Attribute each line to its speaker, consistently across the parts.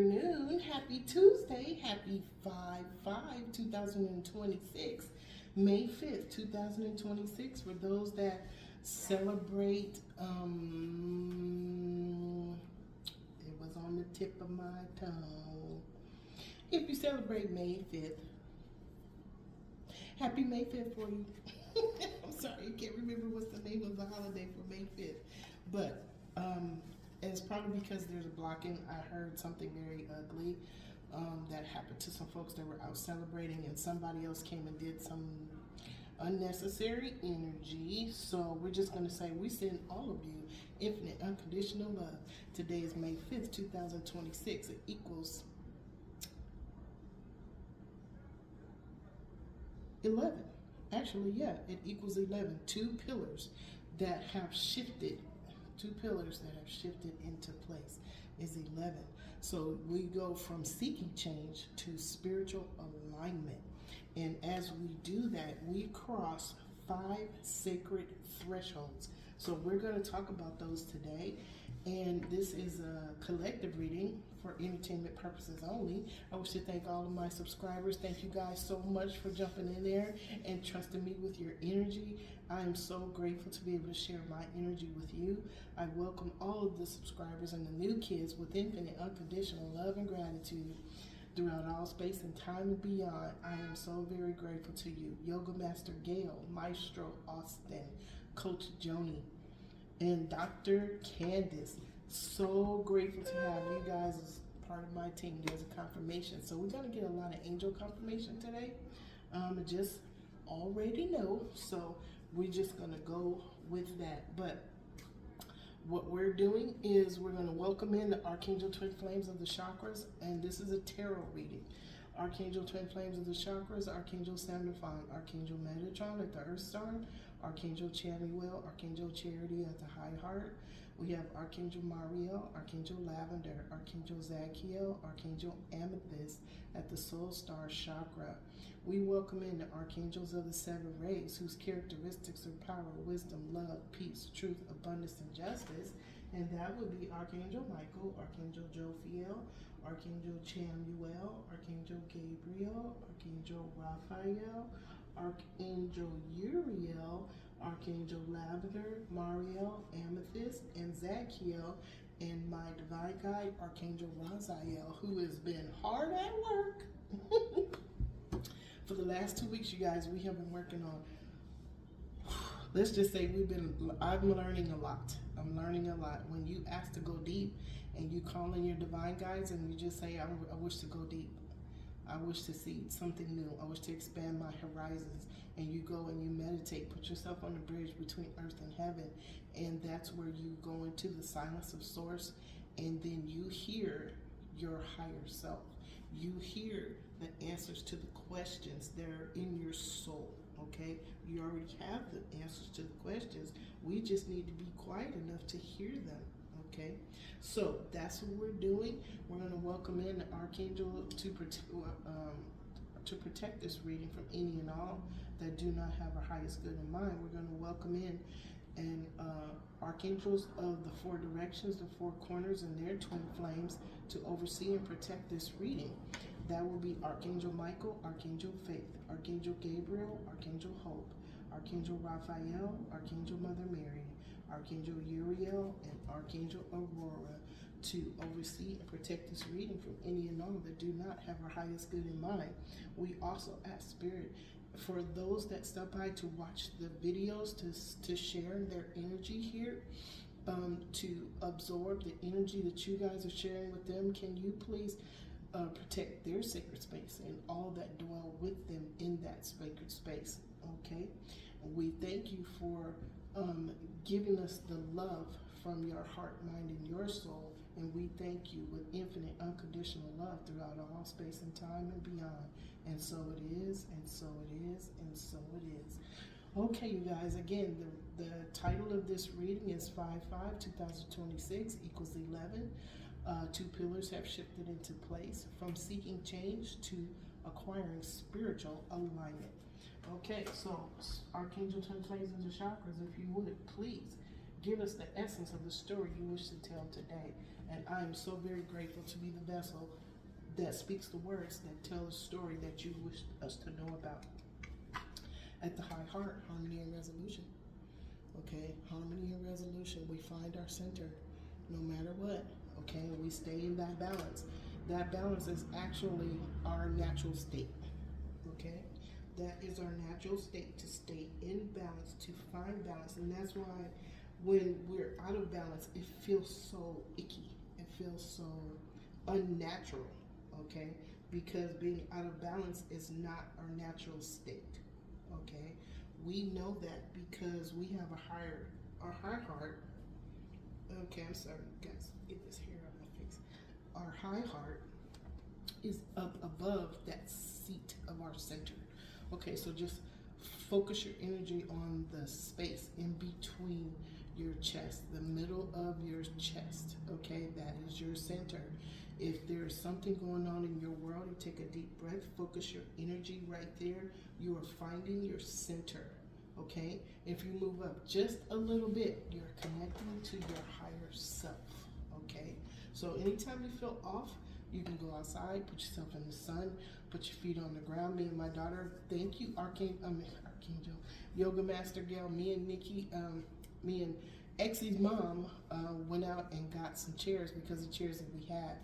Speaker 1: afternoon. Happy Tuesday. Happy 5/5/2026. May 5th, 2026. For those that celebrate, it was on the tip of my tongue. If you celebrate May 5th, happy May 5th for you. I'm sorry, I can't remember what's the name of the holiday for May 5th. But it's probably because there's a blocking. I heard something very ugly that happened to some folks that were out celebrating, and somebody else came and did some unnecessary energy. So we're just going to say we send all of you infinite unconditional love. Today is May 5th, 2026. It equals 11. Actually, yeah, it equals 11. Two pillars that have shifted into place is 11. So we go from seeking change to spiritual alignment. And as we do that, we cross 5 sacred thresholds. So we're going to talk about those today. And this is a collective reading for entertainment purposes only. I wish to thank all of my subscribers. Thank you guys so much for jumping in there and trusting me with your energy. I am so grateful to be able to share my energy with you. I welcome all of the subscribers and the new kids with infinite unconditional love and gratitude throughout all space and time and beyond. I am so very grateful to you. Yoga Master Gail, Maestro Austin, Coach Joni, and Dr. Candace. So grateful to have you guys as part of my team. There's a confirmation. So we're going to get a lot of angel confirmation today. I just already know. So we're just going to go with that. But what we're doing is we're going to welcome in the Archangel Twin Flames of the Chakras. And this is a tarot reading. Archangel Twin Flames of the Chakras, Archangel Sandalphon, Archangel Metatron at the Earth Star, Archangel Chamuel, Archangel Charity at the High Heart. We have Archangel Mariel, Archangel Lavender, Archangel Zachiel, Archangel Amethyst at the Soul Star Chakra. We welcome in the Archangels of the Seven Rays, whose characteristics are power, wisdom, love, peace, truth, abundance, and justice. And that would be Archangel Michael, Archangel Jophiel, Archangel Chamuel, Archangel Gabriel, Archangel Raphael, Archangel Uriel, Archangel Lavender, Mariel, Amethyst, and Zachiel, and my divine guide, Archangel Raziel, who has been hard at work. For the last 2 weeks, you guys, we have been working on, let's just say I'm learning a lot. I'm learning a lot. When you ask to go deep and you call in your divine guides and you just say, I wish to go deep. I wish to see something new. I wish to expand my horizons. And you go and you meditate. Put yourself on the bridge between earth and heaven. And that's where you go into the silence of source. And then you hear your higher self. You hear the answers to the questions that are in your soul. Okay? You already have the answers to the questions. We just need to be quiet enough to hear them. Okay, so that's what we're doing. We're going to welcome in the Archangel to protect this reading from any and all that do not have our highest good in mind. We're going to welcome in and Archangels of the 4 directions, the 4 corners, and their twin flames to oversee and protect this reading. That will be Archangel Michael, Archangel Faith, Archangel Gabriel, Archangel Hope, Archangel Raphael, Archangel Mother Mary, Archangel Uriel, and Archangel Aurora to oversee and protect this reading from any and all that do not have our highest good in mind. We also ask Spirit for those that stop by to watch the videos to share their energy here, to absorb the energy that you guys are sharing with them. Can you please protect their sacred space and all that dwell with them in that sacred space? Okay, we thank you for giving us the love from your heart, mind, and your soul, and we thank you with infinite unconditional love throughout all space and time and beyond. And so it is, and so it is, and so it is. Okay, you guys, again, the title of this reading is 5/5/2026 equals 11. 2 pillars have shifted into place from seeking change to acquiring spiritual alignment. Okay, so Archangel Twin Flames of the Chakras, if you would, please give us the essence of the story you wish to tell today. And I am so very grateful to be the vessel that speaks the words that tell a story that you wish us to know about. At the high heart, harmony and resolution. Okay, harmony and resolution. We find our center no matter what. Okay, we stay in that balance. That balance is actually our natural state. Okay, that is our natural state, to stay in balance, to find balance. And that's why when we're out of balance, it feels so icky. It feels so unnatural. Okay, because being out of balance is not our natural state. Okay, we know that because we have our high heart. Okay, I'm sorry, guys, get this hair out of my face. Our high heart is up above that seat of our center. Okay, so just focus your energy on the space in between your chest, the middle of your chest. Okay, that is your center. If there's something going on in your world, you take a deep breath, focus your energy right there. You are finding your center. Okay, if you move up just a little bit, you're connecting to your higher self. Okay, so anytime you feel off, you can go outside, put yourself in the sun, put your feet on the ground. Me and my daughter, thank you, Archangel, Yoga Master Gail, me and Nikki, me and Exie's mom went out and got some chairs, because the chairs that we had,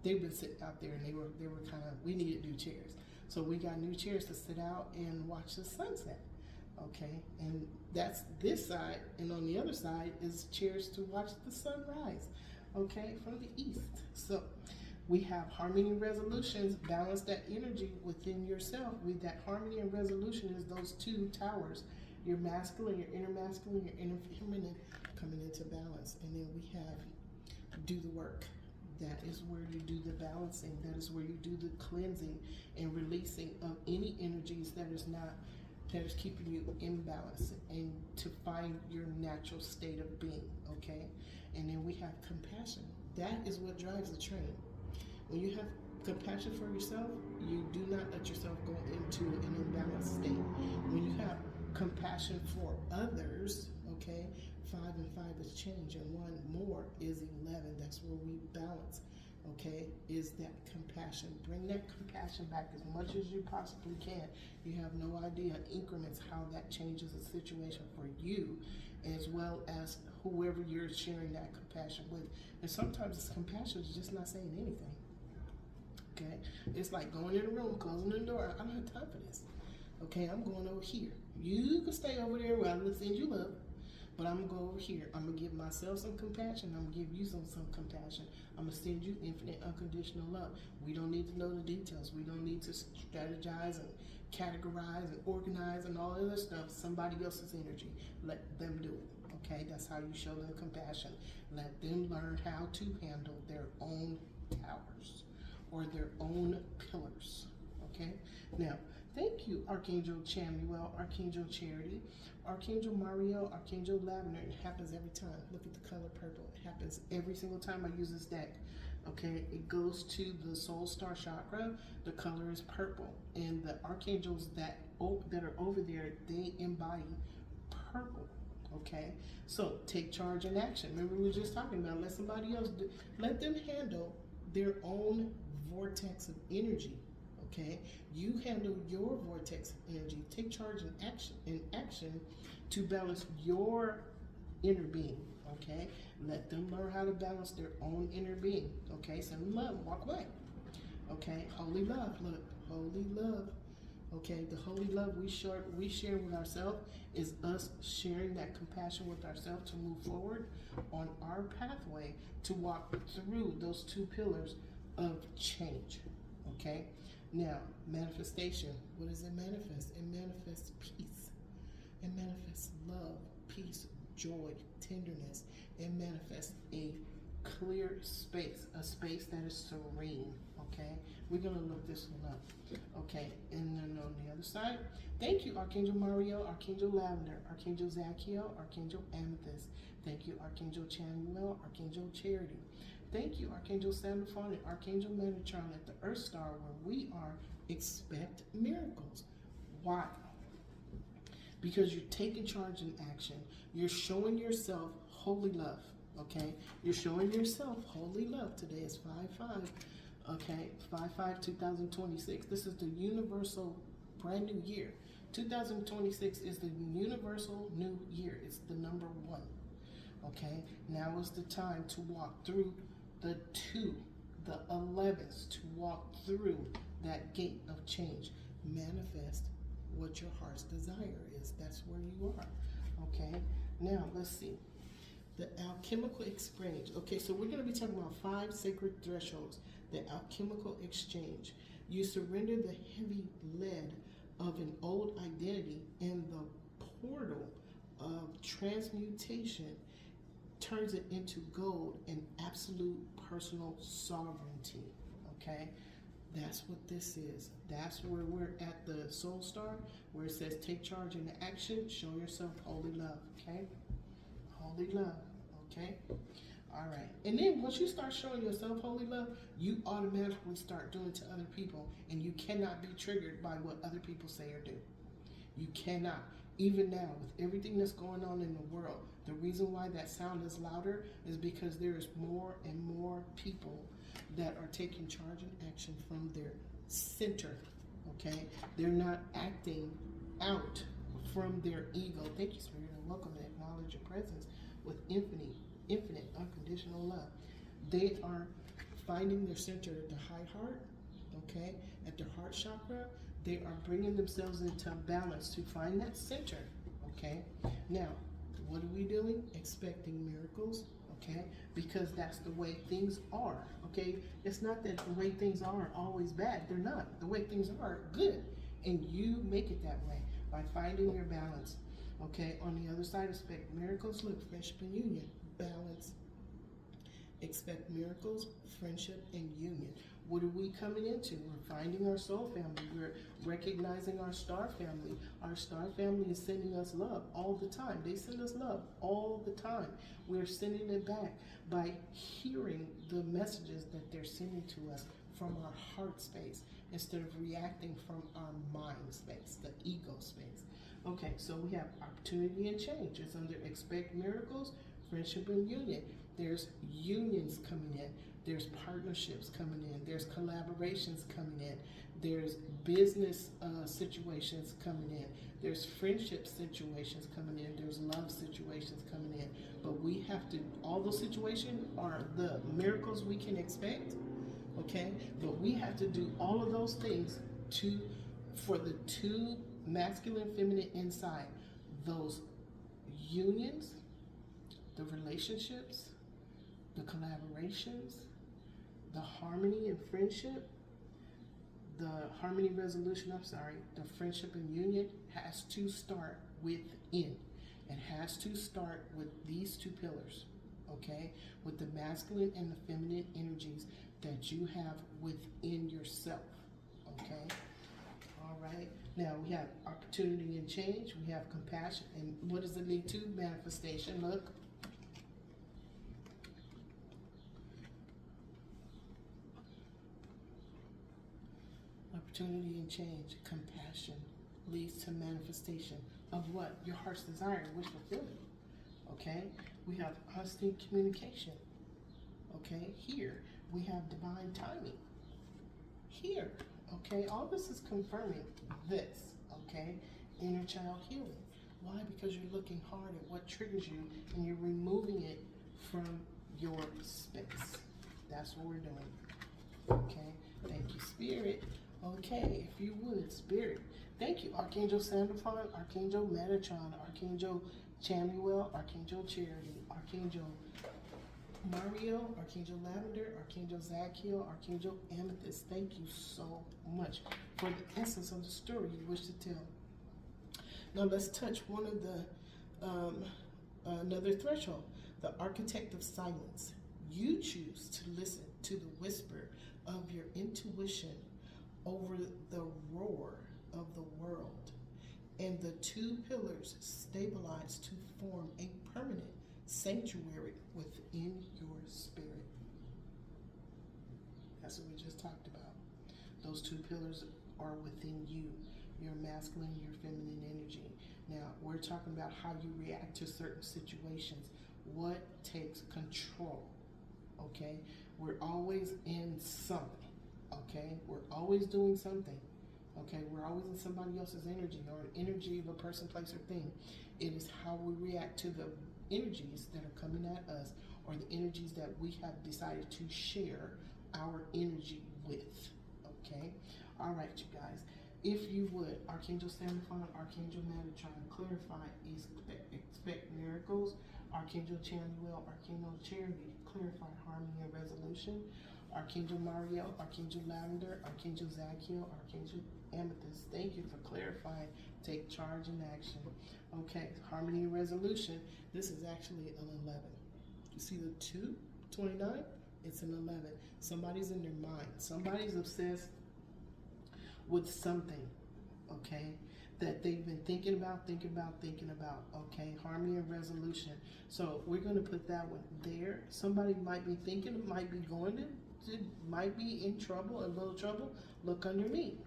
Speaker 1: they've been sitting out there, and they were kind of, we needed new chairs. So we got new chairs to sit out and watch the sunset. Okay, and that's this side, and on the other side is chairs to watch the sunrise. Okay, from the east. So we have harmony and resolutions. Balance that energy within yourself. With that harmony and resolution is those two towers, your masculine, your inner masculine, your inner feminine, coming into balance. And then we have do the work. That is where you do the balancing. That is where you do the cleansing and releasing of any energies that is keeping you in balance, and to find your natural state of being. Okay, and then we have compassion. That is what drives the train. When you have compassion for yourself, you do not let yourself go into an imbalanced state. When you have compassion for others, okay, 5 and 5 is change, and 1 more is 11. That's where we balance. Okay, is that compassion. Bring that compassion back as much as you possibly can. You have no idea increments how that changes the situation for you, as well as whoever you're sharing that compassion with. And sometimes this compassion is just not saying anything. Okay, it's like going in a room, closing the door. I don't have time for this. Okay, I'm going over here. You can stay over there where I'm gonna send you love. But I'm going to go over here. I'm going to give myself some compassion. I'm going to give you some compassion. I'm going to send you infinite unconditional love. We don't need to know the details. We don't need to strategize and categorize and organize and all other stuff. Somebody else's energy. Let them do it. Okay? That's how you show them compassion. Let them learn how to handle their own towers or their own pillars. Okay? Now, thank you, Archangel Chamuel, Archangel Charity, Archangel Mario, Archangel Lavender. It happens every time. Look at the color purple. It happens every single time I use this deck. Okay, it goes to the soul star chakra. The color is purple, and the archangels that are over there, they embody purple. Okay, so take charge and action. Remember, we were just talking about let somebody else do, let them handle their own vortex of energy. Okay, you handle your vortex of energy. Take charge and action to balance your inner being. Okay, let them learn how to balance their own inner being. Okay, send them love, walk away. Okay, holy love, look, holy love. Okay, the holy love we share with ourselves is us sharing that compassion with ourselves to move forward on our pathway to walk through those 2 pillars of change. Okay. Now, manifestation. What does it manifest? It manifests peace. It manifests love, peace, joy, tenderness. It manifests a clear space, a space that is serene. Okay? We're going to look this one up. Okay? And then on the other side, thank you, Archangel Mario, Archangel Lavender, Archangel Zachiel, Archangel Amethyst. Thank you, Archangel Chamuel, Archangel Charity. Thank you, Archangel Sandalphon and Archangel Metatron at the Earth Star, where we are expect miracles. Why? Because you're taking charge in action. You're showing yourself holy love. Okay, you're showing yourself holy love. Today is 5/5. Okay, 5/5/2026. This is the universal brand new year. 2026 is the universal new year. It's the number one. Okay, now is the time to walk through the 2, the 11s, to walk through that gate of change. Manifest what your heart's desire is. That's where you are. Okay, now let's see. The alchemical exchange. Okay, so we're going to be talking about 5 sacred thresholds. The alchemical exchange. You surrender the heavy lead of an old identity, and the portal of transmutation turns it into gold and absolute personal sovereignty. Okay, that's what this is. That's where we're at the soul star, where it says take charge into action, show yourself holy love. Okay, holy love. Okay, all right. And then once you start showing yourself holy love, you automatically start doing to other people, and you cannot be triggered by what other people say or do. You cannot. Even now, with everything that's going on in the world, the reason why that sound is louder is because there is more and more people that are taking charge and action from their center. Okay, they're not acting out from their ego. Thank you, Spirit, and welcome and acknowledge your presence with infinite, unconditional love. They are finding their center at the high heart, okay, at their heart chakra. They are bringing themselves into balance to find that center, okay. Now, what are we doing? Expecting miracles, okay, because that's the way things are, okay. It's not that the way things are always bad. They're not. The way things are good, and you make it that way by finding your balance. Okay, on the other side, expect miracles. Look, friendship and union, balance. Expect miracles, friendship, and union. What are we coming into? We're finding our soul family. We're recognizing our star family. Our star family is sending us love all the time. They send us love all the time. We're sending it back by hearing the messages that they're sending to us from our heart space instead of reacting from our mind space, the ego space. Okay, so we have opportunity and change. It's under expect miracles, friendship, and union. There's unions coming in. There's partnerships coming in. There's collaborations coming in. There's business situations coming in. There's friendship situations coming in. There's love situations coming in. But we have to, all those situations are the miracles we can expect, okay? But we have to do all of those things for the 2 masculine, feminine inside, those unions, the relationships, the collaborations, the harmony and friendship, the harmony resolution, the friendship and union has to start within. It has to start with these 2 pillars, okay? With the masculine and the feminine energies that you have within yourself, okay? All right. Now we have opportunity and change. We have compassion. And what does it lead to? Manifestation. Look. Opportunity and change. Compassion leads to manifestation of what? Your heart's desire, wish fulfillment. Okay. We have constant communication. Okay. Here we have divine timing. Here. Okay, all this is confirming this, okay? Inner child healing. Why? Because you're looking hard at what triggers you and you're removing it from your space. That's what we're doing, okay? Thank you, Spirit. Okay, if you would, Spirit. Thank you, Archangel Sandalphon, Archangel Metatron, Archangel Chamuel, Archangel Charity, Archangel Mario, Archangel Lavender, Archangel Zachiel, Archangel Amethyst. Thank you so much for the essence of the story you wish to tell. Now let's touch one of the another threshold, the architect of silence. You choose to listen to the whisper of your intuition over the roar of the world, and the 2 pillars stabilize to form a permanent sanctuary within your spirit. That's what we just talked about. Those 2 pillars are within you, your masculine, your feminine energy. Now, we're talking about how you react to certain situations. what takes control. Okay, we're always in something. Okay, we're always doing something. Okay, we're always in somebody else's energy or an energy of a person, place, or thing. It is how we react to the energies that are coming at us or the energies that we have decided to share our energy with. Okay, all right, you guys. If you would, Archangel Seraphon, Archangel Metatron, clarify, expect miracles. Archangel Chamuel, Archangel Charity, clarify harmony and resolution. Archangel Mario, Archangel Lavender, Archangel Zachiel, Archangel Amethyst. Thank you for clarifying. Take charge and action. Okay, harmony and resolution. This is actually an 11. You see the 229? It's an 11. Somebody's in their mind. Somebody's obsessed with something, okay, that they've been thinking about, okay, harmony and resolution. So we're going to put that one there. Somebody might be thinking, might be going to, might be in trouble, a little trouble. Look underneath,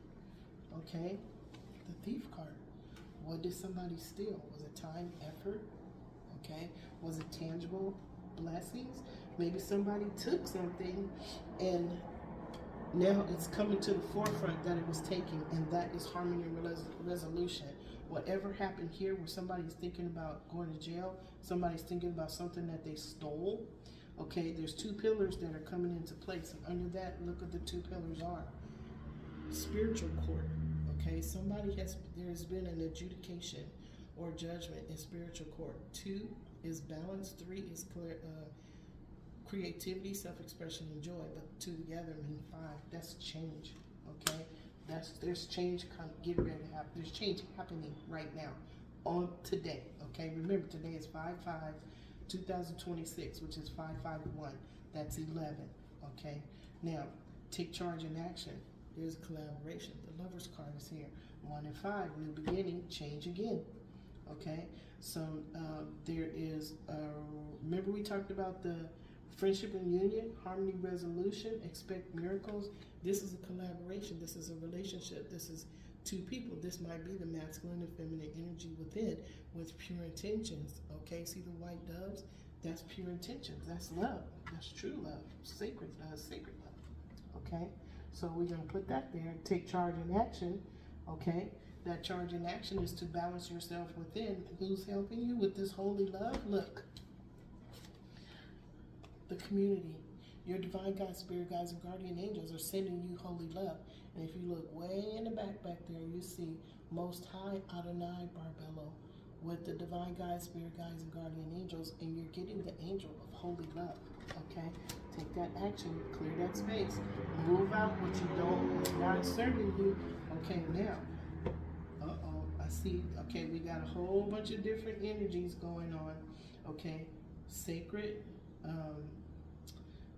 Speaker 1: okay, the thief card. What did somebody steal? Was it time, effort, okay? Was it tangible blessings? Maybe somebody took something and now it's coming to the forefront that it was taken, and that is harmony and resolution. Whatever happened here where somebody's thinking about going to jail, somebody's thinking about something that they stole, okay, there's two pillars that are coming into place, and under that, look what the two pillars are. Spiritual court, okay, there's been an adjudication or judgment in spiritual court. 2 is balance, 3 is creativity, self-expression, and joy, but 2 together mean 5. That's change, okay? There's change getting ready to happen. There's change happening right now, on today, okay? Remember, today is 5/5/2026, which is 551. That's 11, okay? Now, take charge and action. There's collaboration. The Lover's card is here. 1 and 5, new beginning, change again, okay? So there is, remember we talked about the friendship and union, harmony, resolution, expect miracles. This is a collaboration. This is a relationship. This is two people. This might be the masculine and feminine energy within with pure intentions. Okay, see the white doves? That's pure intentions. That's love. That's true love. Sacred love. Okay, so we're going to put that there. Take charge and action. Okay, that charge and action is to balance yourself within. Who's helping you with this holy love? Look. The community, your divine God, spirit guides, and guardian angels are sending you holy love. And if you look way in the back there, you see Most High Adonai Barbello with the divine God, spirit guides, and guardian angels, and you're getting the angel of holy love. Okay, take that action, clear that space, move out what you don't, what's not serving you. Okay, now, I see. Okay, we got a whole bunch of different energies going on. Okay, sacred.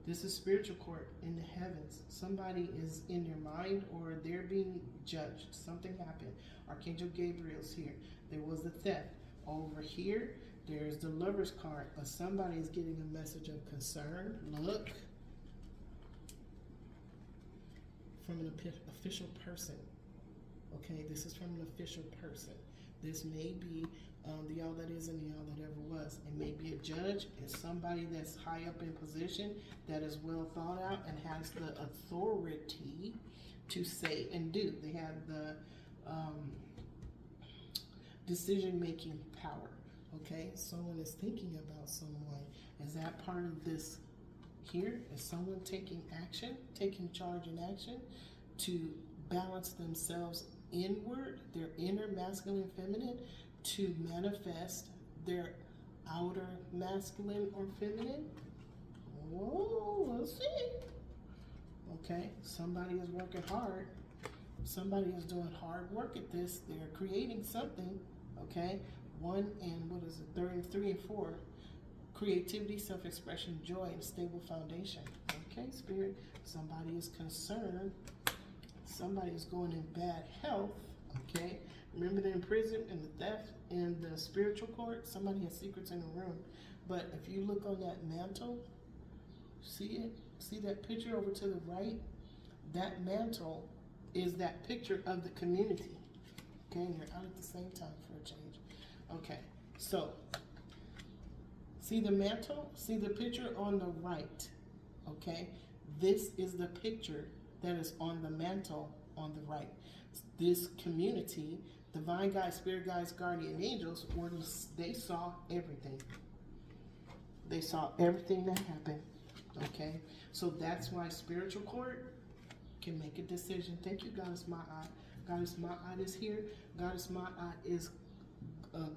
Speaker 1: This is spiritual court in the heavens. Somebody is in their mind or they're being judged. Something happened. Archangel Gabriel's here. There was a theft. Over here, there's the Lover's card, but somebody is getting a message of concern. Look. From an official person. Okay, this is from an official person. This may be the all that is and the all that ever was. It may be a judge. It's somebody that's high up in position that is well thought out and has the authority to say and do. They have the decision-making power. Okay, someone is thinking about someone. Is that part of this here? Is someone taking action, taking charge and action to balance themselves inward, their inner masculine, feminine, to manifest their outer masculine or feminine? Whoa, let's see. Okay, somebody is working hard. Somebody is doing hard work at this. They're creating something. Okay, 1 and 3 and 4. Creativity, self-expression, joy, and stable foundation. Okay, spirit. Somebody is concerned. Somebody is going in bad health. Okay, remember the imprisonment and the theft and the spiritual court. Somebody has secrets in the room. But if you look on that mantle, see it? See that picture over to the right? That mantle is that picture of the community. Okay, and you're out at the same time for a change. Okay, so See the mantle? See the picture on the right? Okay? This is the picture that is on the mantle on the right. This community, divine guides, spirit guides, guardian angels, they saw everything. They saw everything that happened. Okay? So that's why spiritual court can make a decision. Thank you, Goddess Ma'at. Goddess Ma'at is here. Goddess Ma'at is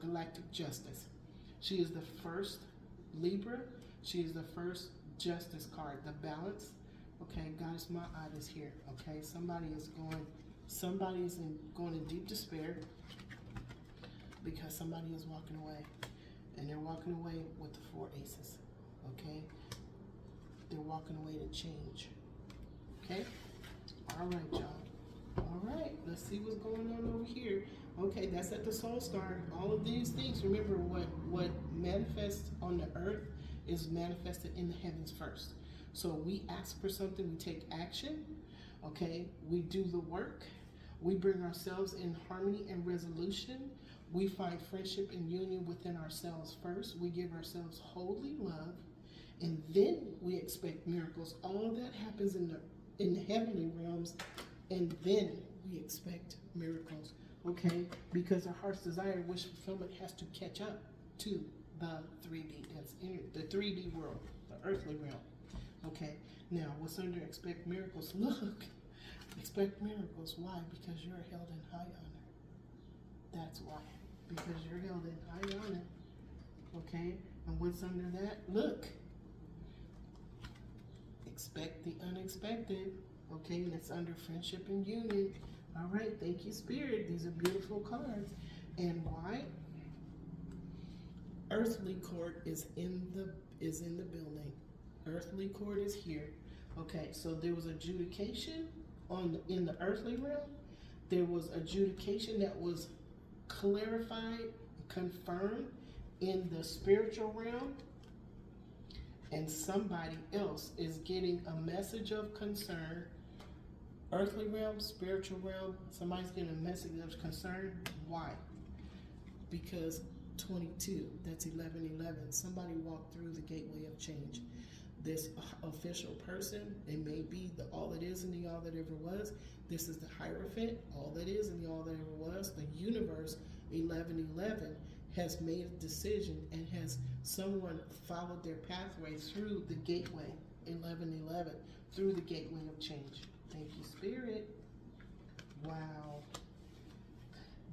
Speaker 1: galactic justice. She is the first Libra. She is the first justice card, the balance. Okay, Goddess Ma'at is here. Okay, somebody is going in deep despair because somebody is walking away, and they're walking away with the 4 aces. Okay, they're walking away to change. Okay, all right, y'all. All right, let's see what's going on over here. Okay, that's at the soul star. All of these things, remember what manifests on the earth is manifested in the heavens first. So we ask for something, we take action, okay? We do the work. We bring ourselves in harmony and resolution. We find friendship and union within ourselves first. We give ourselves holy love, and then we expect miracles. All of that happens in the heavenly realms, and then we expect miracles. Okay, because our heart's desire, wish fulfillment has to catch up to the 3D, that's in the 3D world, the earthly realm. Okay, now what's under expect miracles? Look, expect miracles. Why? Because you're held in high honor. That's why. Because you're held in high honor. Okay, and what's under that? Look, expect the unexpected. Okay, and it's under friendship and union. All right, thank you, Spirit. These are beautiful cards. And why? Earthly court is in the building. Earthly court is here. Okay, so there was adjudication in the earthly realm. There was adjudication that was clarified, confirmed in the spiritual realm. And somebody else is getting a message of concern. Earthly realm, spiritual realm, somebody's getting a message of concern. Why? Because 22, that's 1111. Somebody walked through the gateway of change. This official person, it may be the all that is and the all that ever was. This is the Hierophant, all that is and the all that ever was. The universe, 1111, has made a decision, and has someone followed their pathway through the gateway, 1111, through the gateway of change. Thank you, Spirit. Wow.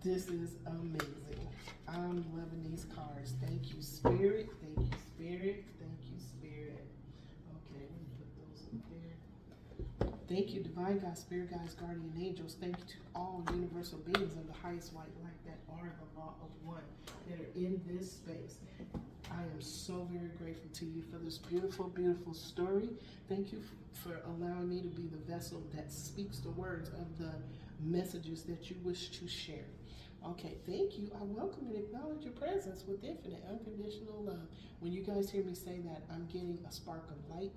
Speaker 1: This is amazing. I'm loving these cards. Thank you, Spirit. Thank you, Spirit. Thank you, Spirit. Okay, let me put those up there. Thank you, Divine God, Spirit Guides, Guardian Angels. Thank you to all universal beings of the highest white light that are the law of one, that are in this space. I am so very grateful to you for this beautiful, beautiful story. Thank you for allowing me to be the vessel that speaks the words of the messages that you wish to share. Okay, thank you. I welcome and acknowledge your presence with infinite, unconditional love. When you guys hear me say that, I'm getting a spark of light,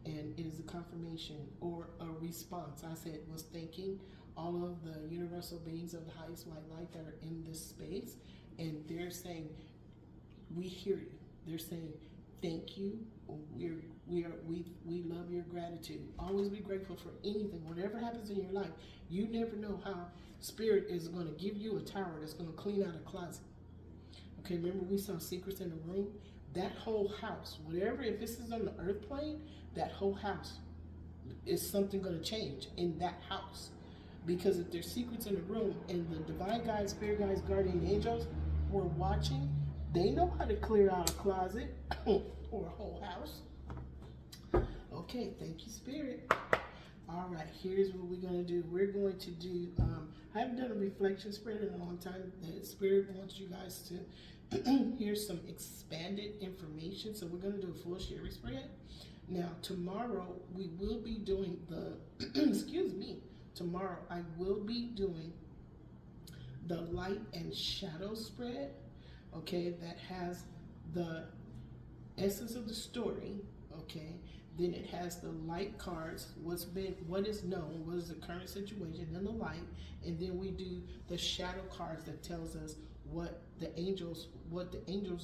Speaker 1: and it is a confirmation or a response. I said was thanking all of the universal beings of the highest white light that are in this space, and they're saying, we hear you. They're saying, thank you. We love your gratitude. Always be grateful for anything. Whatever happens in your life, you never know how Spirit is going to give you a tower that's going to clean out a closet. Okay, remember we saw secrets in the room? That whole house, whatever, if this is on the earth plane, that whole house is something going to change in that house. Because if there's secrets in the room and the divine guides, spirit guides, guardian angels were watching, they know how to clear out a closet or a whole house. Okay, thank you, Spirit. All right, here's what we're going to do. We're going to do, I haven't done a reflection spread in a long time. The Spirit wants you guys to hear some expanded information. So we're going to do a full share spread. Now, tomorrow we will be doing the, excuse me, tomorrow I will be doing the light and shadow spread. Okay, that has the essence of the story, okay? Then it has the light cards, what is known, what is the current situation, then the light, and then we do the shadow cards that tells us what the angels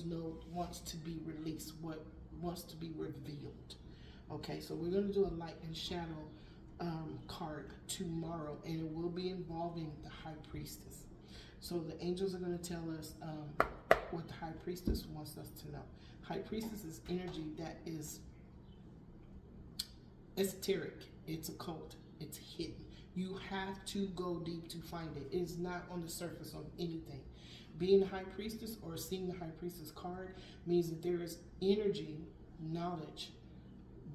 Speaker 1: know wants to be released, what wants to be revealed. Okay, so we're going to do a light and shadow card tomorrow, and it will be involving the high priestess. So the angels are going to tell us what the high priestess wants us to know. High priestess is energy that is esoteric, it's occult, it's hidden. You have to go deep to find it. It is not on the surface of anything. Being a high priestess or seeing the high priestess card means that there is energy, knowledge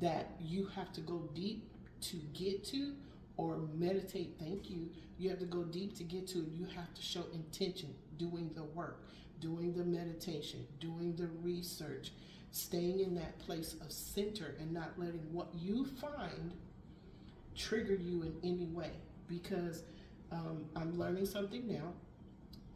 Speaker 1: that you have to go deep to get to, or meditate. Thank you. You have to go deep to get to it. You have to show intention, doing the work, doing the meditation, doing the research, staying in that place of center and not letting what you find trigger you in any way. Because I'm learning something now,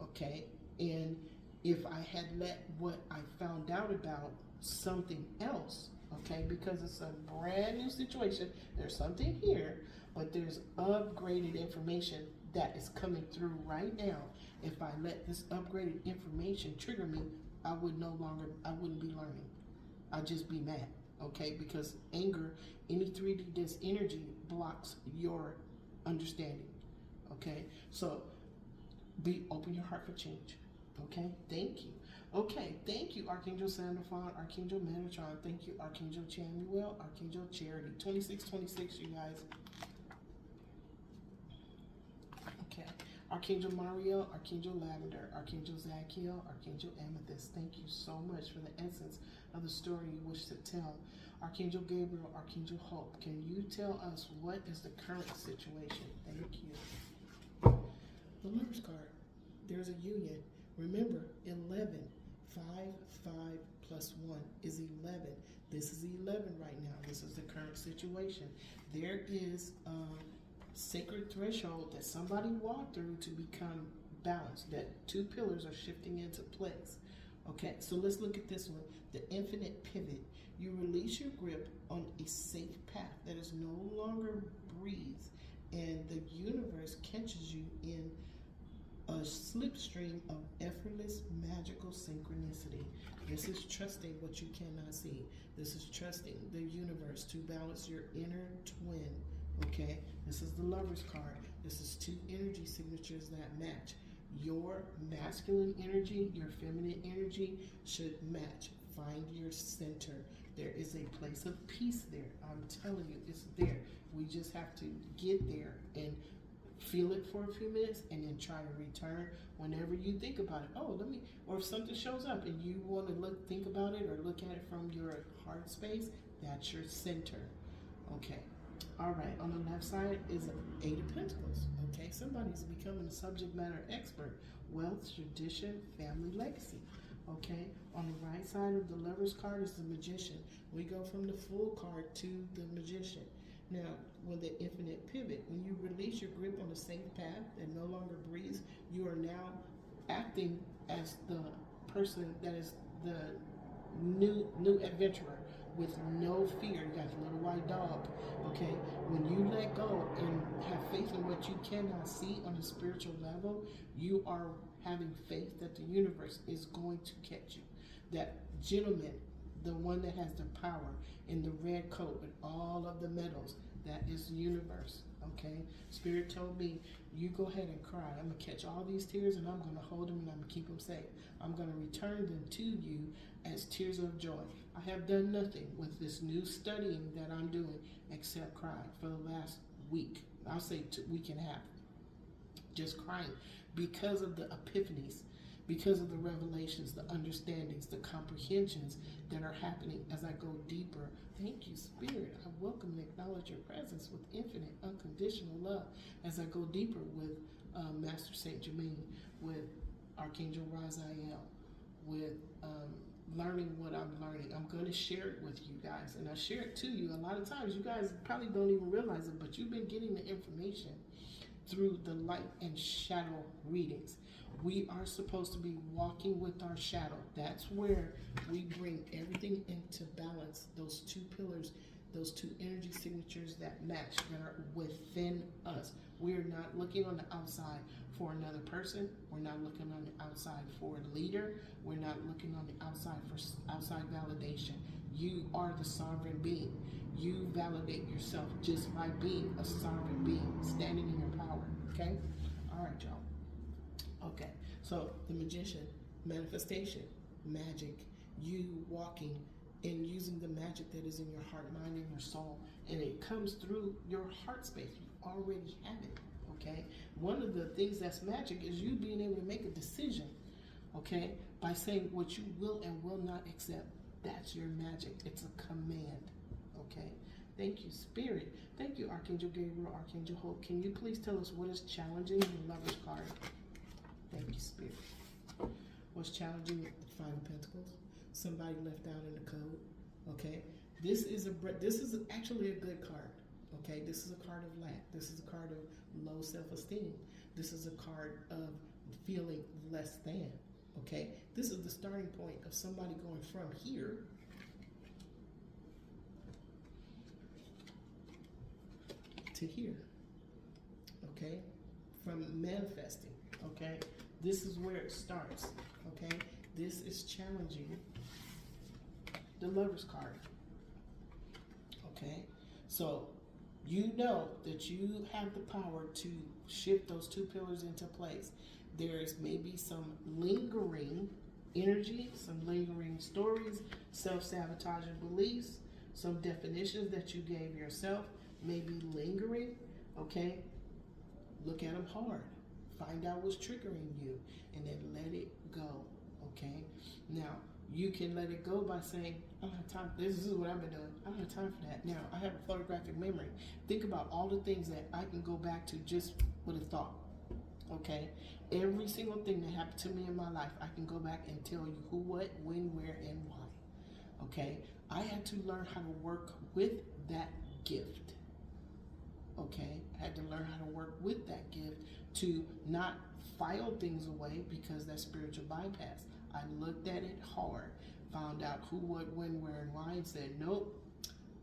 Speaker 1: okay? And if I had let what I found out about something else, okay, because it's a brand new situation, there's something here, but there's upgraded information that is coming through right now. If I let this upgraded information trigger me, I wouldn't be learning. I'd just be mad, okay? Because anger, any 3D disc energy blocks your understanding, okay? So open your heart for change, okay? Thank you. Okay, thank you, Archangel Sandalphon, Archangel Metatron. Thank you, Archangel Chamuel, Archangel Charity. 2626, you guys. Okay, Archangel Mariel, Archangel Lavender, Archangel Zachiel, Archangel Amethyst. Thank you so much for the essence of the story you wish to tell. Archangel Gabriel, Archangel Hope. Can you tell us what is the current situation? Thank you. The Lover's card. There's a union. Remember, 11. 5, 5 plus 1 is 11. This is 11 right now. This is the current situation. There is a sacred threshold that somebody walked through to become balanced, that two pillars are shifting into place. Okay, so let's look at this one. The infinite pivot. You release your grip on a safe path that is no longer breathed, and the universe catches you in a slipstream of effortless, magical synchronicity. This is trusting what you cannot see. This is trusting the universe to balance your inner twin, okay? This is the Lover's card. This is two energy signatures that match. Your masculine energy, your feminine energy should match. Find your center. There is a place of peace there. I'm telling you, it's there. We just have to get there and feel it for a few minutes and then try to return whenever you think about it. Oh, or if something shows up and you want to think about it or look at it from your heart space, that's your center. Okay. All right. On the left side is an 8 of Pentacles. Okay. Somebody's becoming a subject matter expert. Wealth, tradition, family legacy. Okay. On the right side of the Lover's card is the Magician. We go from the Fool card to the Magician. Now, when the infinite pivot, when you release your grip on the safe path that no longer breathes, you are now acting as the person that is the new adventurer with no fear. You got the little white dog, okay? When you let go and have faith in what you cannot see on a spiritual level, you are having faith that the universe is going to catch you. That gentleman, the one that has the power in the red coat with all of the medals, that is the universe, okay? Spirit told me, you go ahead and cry. I'm going to catch all these tears and I'm going to hold them and I'm going to keep them safe. I'm going to return them to you as tears of joy. I have done nothing with this new studying that I'm doing except cry for the last week. I'll say week and a half. Just crying because of the epiphanies, because of the revelations, the understandings, the comprehensions that are happening as I go deeper. Thank you, Spirit. I welcome and acknowledge your presence with infinite, unconditional love as I go deeper with Master Saint Germain, with Archangel Raziel, with learning what I'm learning. I'm going to share it with you guys, and I share it to you. A lot of times, you guys probably don't even realize it, but you've been getting the information through the light and shadow readings. We are supposed to be walking with our shadow. That's where we bring everything into balance. Those two pillars those two energy signatures that match, that are within us. We're not looking on the outside for another person. We're not looking on the outside for a leader. We're not looking on the outside for outside validation. You are the sovereign being. You validate yourself just by being a sovereign being, standing in your power. Okay? All right, y'all. Okay, so the magician, manifestation, magic, you walking and using the magic that is in your heart, mind, and your soul, and it comes through your heart space. You already have it. Okay, one of the things that's magic is you being able to make a decision, okay, by saying what you will and will not accept. That's your magic. It's a command. Okay, thank you, Spirit. Thank you, Archangel Gabriel, Archangel Hope. Can you please tell us what is challenging the Lover's card? Thank you, Spirit. What's challenging with the Five of Pentacles? Somebody left out in the code. Okay, this is actually a good card. Okay, this is a card of lack. This is a card of low self-esteem. This is a card of feeling less than. Okay, this is the starting point of somebody going from here to here. Okay, from manifesting. Okay, this is where it starts. Okay, this is challenging the Lover's card. Okay, so you know that you have the power to shift those two pillars into place. There's maybe some lingering energy, some lingering stories, self-sabotaging beliefs, some definitions that you gave yourself may be lingering. Okay, look at them hard. Find out what's triggering you and then let it go. Okay, now you can let it go by saying, I don't have time. This is what I've been doing. I don't have time for that. Now, I have a photographic memory. Think about all the things that I can go back to just with a thought. Okay? Every single thing that happened to me in my life, I can go back and tell you who, what, when, where, and why. Okay? I had to learn how to work with that gift. Okay? I had to learn how to work with that gift to not file things away because that's spiritual bypass. I looked at it hard, found out who, what, when, where, and why, and said, nope,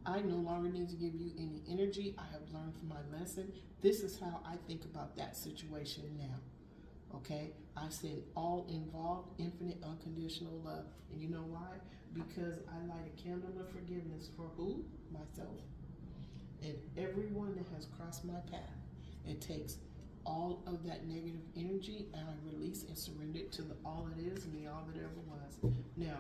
Speaker 1: I no longer need to give you any energy. I have learned from my lesson. This is how I think about that situation now. Okay? I send all involved infinite unconditional love. And you know why? Because I light a candle of forgiveness for who? Myself. And everyone that has crossed my path. It takes all of that negative energy and I release and surrender it to the all it is and the all that ever was. Now,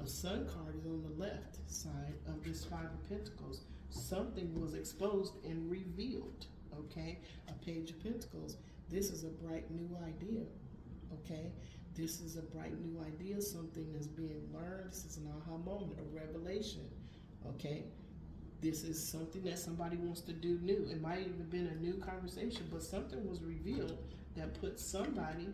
Speaker 1: a Sun card is on the left side of this Five of Pentacles. Something was exposed and revealed. Okay? A Page of Pentacles. This is a bright new idea. Okay? This is a bright new idea. Something that's being learned. This is an aha moment, a revelation. Okay? This is something that somebody wants to do new. It might even have been a new conversation, but something was revealed that put somebody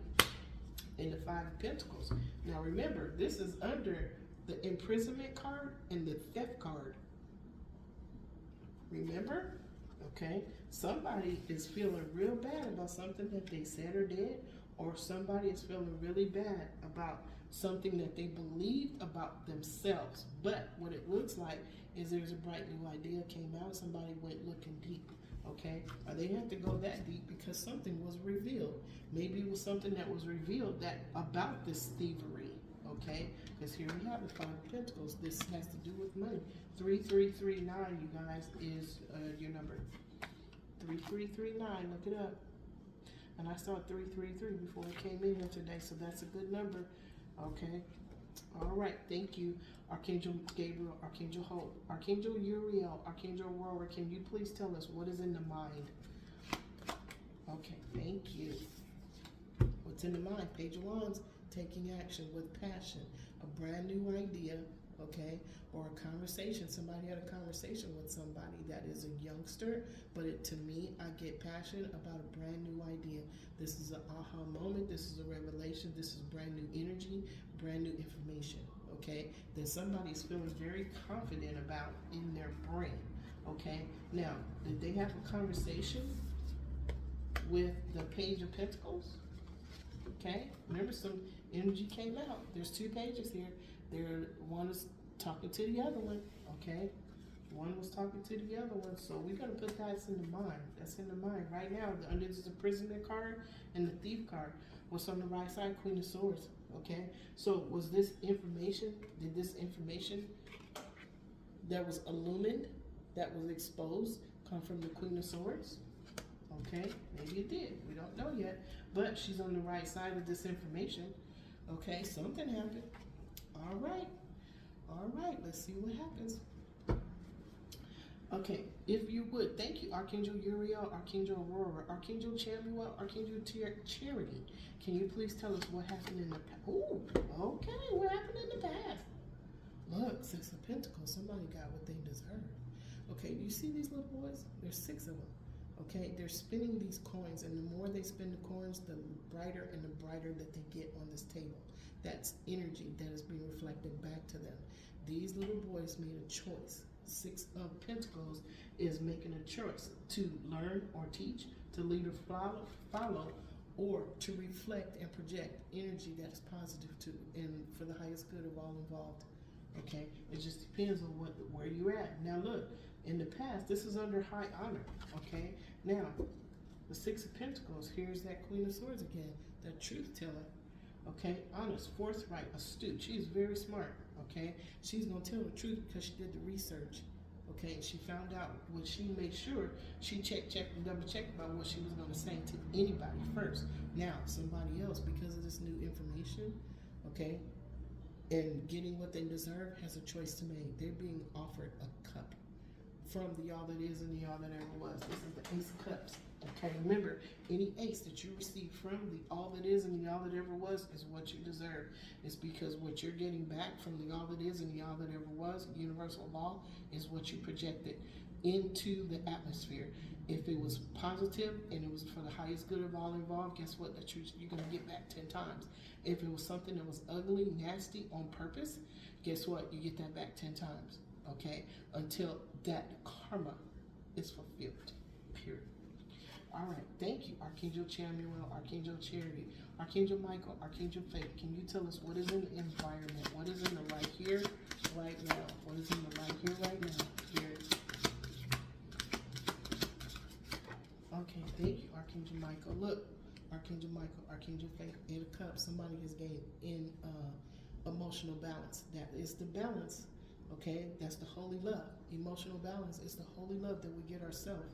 Speaker 1: in the Five of Pentacles. Now remember, this is under the imprisonment card and the theft card. Remember? Okay? Somebody is feeling real bad about something that they said or did, or somebody is feeling really bad about something that they believed about themselves. But what it looks like is there's a bright new idea came out, somebody went looking deep, okay? Or they have to go that deep because something was revealed. Maybe it was something that was revealed that about this thievery, okay? Because here we have the Five of Pentacles. This has to do with money. 3339, you guys, is your number. 3339, look it up. And I saw 333 before I came in here today, so that's a good number, okay? All right, thank you, Archangel Gabriel, Archangel Hope, Archangel Uriel, Archangel Aurora. Can you please tell us what is in the mind? Okay, thank you. What's in the mind? Page of Wands, taking action with passion, a brand new idea, okay, or a conversation. Somebody had a conversation with somebody that is a youngster, but to me, I get passionate about a brand new idea. This is an aha moment. This is a revelation. This is brand new energy, brand new information, okay, that somebody's feeling very confident about in their brain, okay. Now, did they have a conversation with the Page of Pentacles? Okay, remember some energy came out. There's two pages here. One is talking to the other one, okay? One was talking to the other one, so we gotta put that in the mind. That's in the mind right now. Under the prisoner card and the thief card. What's on the right side? Queen of Swords. Okay. So was this information? Did this information that was illumined, that was exposed, come from the Queen of Swords? Okay. Maybe it did. We don't know yet. But she's on the right side of this information. Okay. Something happened. All right. All right. Let's see what happens. Okay, if you would, thank you, Archangel Uriel, Archangel Aurora, Archangel Chamuel, Archangel Charity. Can you please tell us what happened in the past? Oh, okay, what happened in the past? Look, Six of Pentacles, somebody got what they deserve. Okay, you see these little boys? There's 6 of them. Okay, they're spinning these coins, and the more they spin the coins, the brighter and the brighter that they get on this table. That's energy that is being reflected back to them. These little boys made a choice. 6 of Pentacles is making a choice to learn or teach, to lead or follow, or to reflect and project energy that is positive to and for the highest good of all involved. Okay, it just depends on where you're at. Now look, in the past, this is under high honor. Okay, now the 6 of Pentacles. Here's that Queen of Swords again, that truth teller. Okay, honest, forthright, astute. She is very smart. Okay, she's gonna tell the truth because she did the research. Okay, and she found out when she made sure she checked, and double checked about what she was gonna say to anybody first. Now, somebody else, because of this new information, okay, and getting what they deserve, has a choice to make. They're being offered a cup from the all that is and the all that ever was. This is the Ace of Cups. Okay, remember, any ace that you receive from the all that is and the all that ever was is what you deserve. It's because what you're getting back from the all that is and the all that ever was, universal law, is what you projected into the atmosphere. If it was positive and it was for the highest good of all involved, guess what? That you're going to get back 10 times. If it was something that was ugly, nasty, on purpose, guess what? You get that back 10 times. Okay? Until that karma is fulfilled. Period. All right, thank you, Archangel Chamuel, Archangel Charity, Archangel Michael, Archangel Faith. Can you tell us what is in the environment? What is in the right here, right now? What is in the right here, right now? Here. Okay, thank you, Archangel Michael. Look, Archangel Michael, Archangel Faith, 8 of Cups. Somebody has gained in emotional balance. That is the balance, okay? That's the holy love. Emotional balance is the holy love that we get ourselves.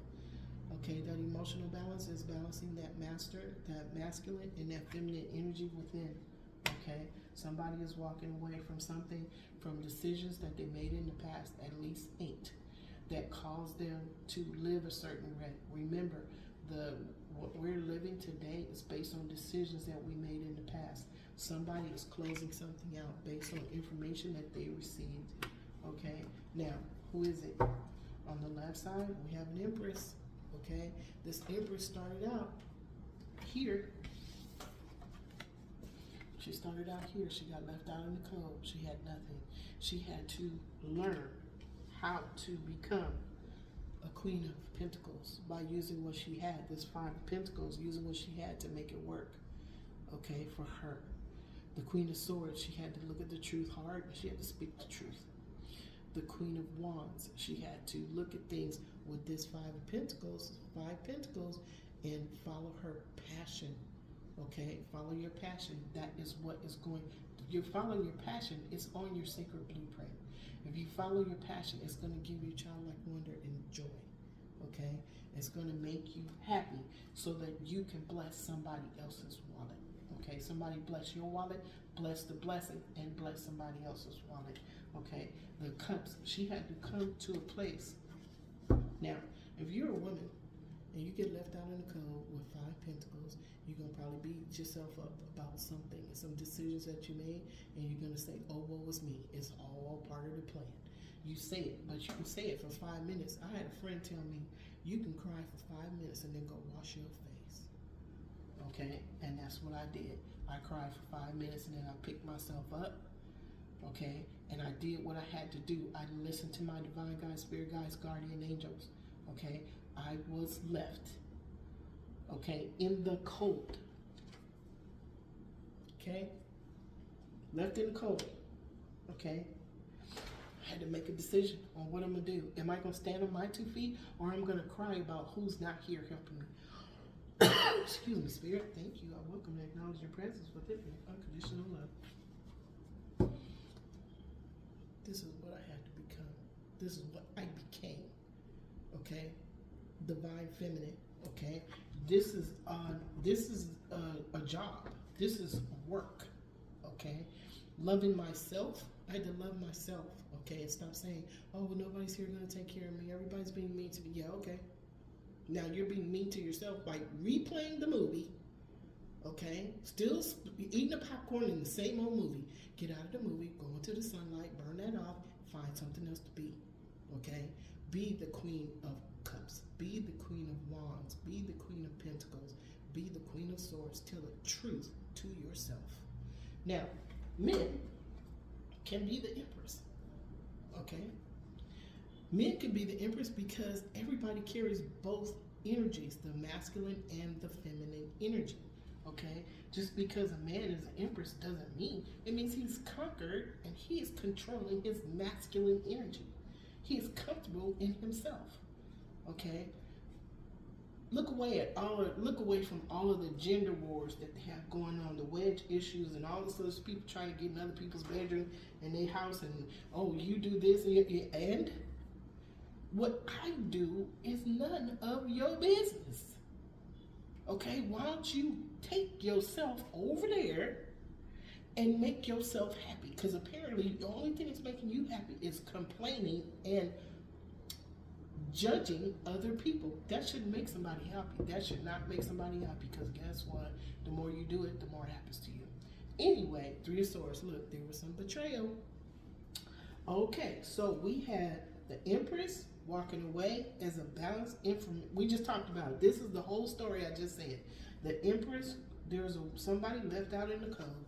Speaker 1: Okay, that emotional balance is balancing that masculine and that feminine energy within. Okay, somebody is walking away from something, from decisions that they made in the past, at least 8, that caused them to live a certain way. Remember, what we're living today is based on decisions that we made in the past. Somebody is closing something out based on information that they received. Okay, now, who is it? On the left side, we have an Empress. Okay, this Empress started out here. She started out here. She got left out in the cold. She had nothing. She had to learn how to become a Queen of Pentacles by using what she had. This 5 of Pentacles, using what she had to make it work. Okay, for her. The Queen of Swords, she had to look at the truth hard. She had to speak the truth. The Queen of Wands, she had to look at things with this 5 of Pentacles, and follow her passion. Okay, follow your passion. That is what is going. You're following your passion. It's on your sacred blueprint. If you follow your passion, it's going to give you childlike wonder and joy. Okay, it's going to make you happy so that you can bless somebody else's wallet. Okay, somebody bless your wallet, bless the blessing, and bless somebody else's wallet. Okay, the Cups, she had to come to a place. Now, if you're a woman and you get left out in the cold with 5 Pentacles, you're going to probably beat yourself up about something, some decisions that you made, and you're going to say, oh, woe is me. It's all part of the plan. You say it, but you can say it for 5 minutes. I had a friend tell me, you can cry for 5 minutes and then go wash your face. Okay, and that's what I did. I cried for 5 minutes and then I picked myself up. Okay, and I did what I had to do. I listened to my divine guides, spirit guides, guardian angels. Okay, I was left, okay, in the cold. Okay, left in the cold. Okay, I had to make a decision on what I'm going to do. Am I going to stand on my 2 feet, or am I going to cry about who's not here helping me? Excuse me, Spirit. Thank you. I welcome and acknowledge your presence with infinite unconditional love. This is what I had to become. This is what I became. Okay? Divine feminine. Okay? This is a job. This is work. Okay? Loving myself. I had to love myself. Okay? And stop saying, oh, well, nobody's here going to take care of me. Everybody's being mean to me. Yeah, okay. Now you're being mean to yourself by replaying the movie. Okay? Still eating the popcorn in the same old movie. Get out of the movie. Go into the sunlight. Burn that off. Find something else to be. Okay? Be the Queen of Cups. Be the Queen of Wands. Be the Queen of Pentacles. Be the Queen of Swords. Tell the truth to yourself. Now, men can be the Empress. Okay? Men can be the Empress because everybody carries both energies, the masculine and the feminine energy. Okay? Just because a man is an Empress doesn't mean, it means he's conquered and he is controlling his masculine energy. He is comfortable in himself. Okay? Look away from all of the gender wars that they have going on, the wedge issues and all this other people trying to get in other people's bedroom and their house, and oh, you do this and what I do is none of your business. Okay? Why don't you take yourself over there and make yourself happy? Because apparently the only thing that's making you happy is complaining and judging other people. That shouldn't make somebody happy. That should not make somebody happy, because guess what? The more you do it, the more it happens to you. Anyway, 3 of Swords. Look, there was some betrayal. Okay, so we had the Empress walking away as a balanced information. We just talked about it. This is the whole story I just said. The Empress, there's somebody left out in the code.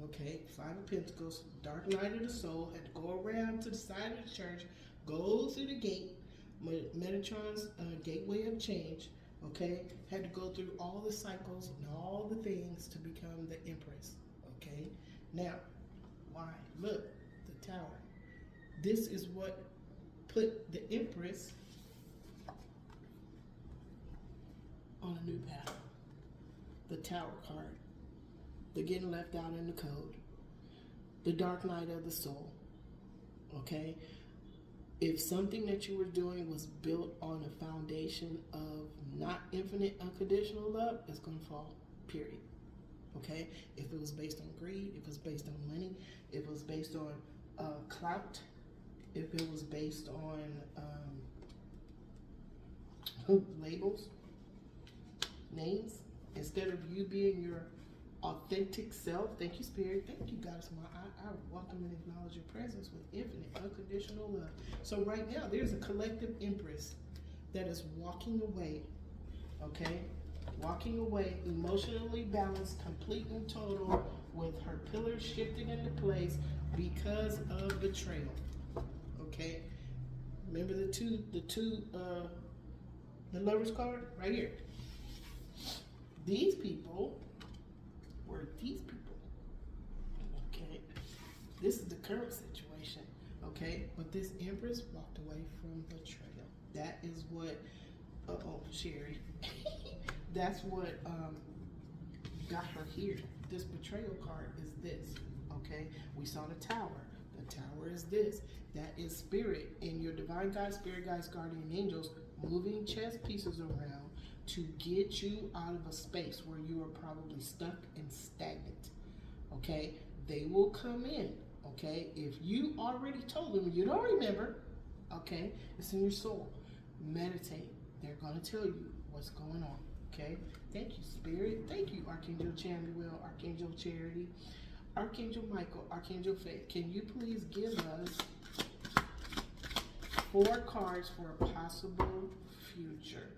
Speaker 1: Okay, 5 of Pentacles, dark night of the soul, had to go around to the side of the church, go through the gate, Metatron's gateway of change. Okay, had to go through all the cycles and all the things to become the Empress. Okay, now, why? Look, the Tower. This is what put the Empress on a new path. The Tower card. The getting left out in the code. The dark night of the soul. Okay? If something that you were doing was built on a foundation of not infinite unconditional love, it's going to fall. Period. Okay? If it was based on greed, if it was based on money, if it was based on clout, if it was based on labels, names, instead of you being your authentic self. Thank you, Spirit. Thank you, Goddess. I welcome and acknowledge your presence with infinite unconditional love. So right now, there's a collective Empress that is walking away, okay? Walking away, emotionally balanced, complete and total, with her pillars shifting into place because of betrayal. Okay, remember the Lover's card right here. These people were these people. Okay, this is the current situation. Okay, but this Empress walked away from betrayal. That is what. Sherry. That's what got her here. This betrayal card is this. Okay, we saw the Tower. The Tower is this. That is Spirit and your divine guide, spirit guides, guardian angels moving chess pieces around to get you out of a space where you are probably stuck and stagnant. Okay? They will come in. Okay? If you already told them, you don't remember. Okay? It's in your soul. Meditate. They're going to tell you what's going on. Okay? Thank you, Spirit. Thank you, Archangel Chamuel, Archangel Charity, Archangel Michael, Archangel Faith. Can you please give us 4 cards for a possible future?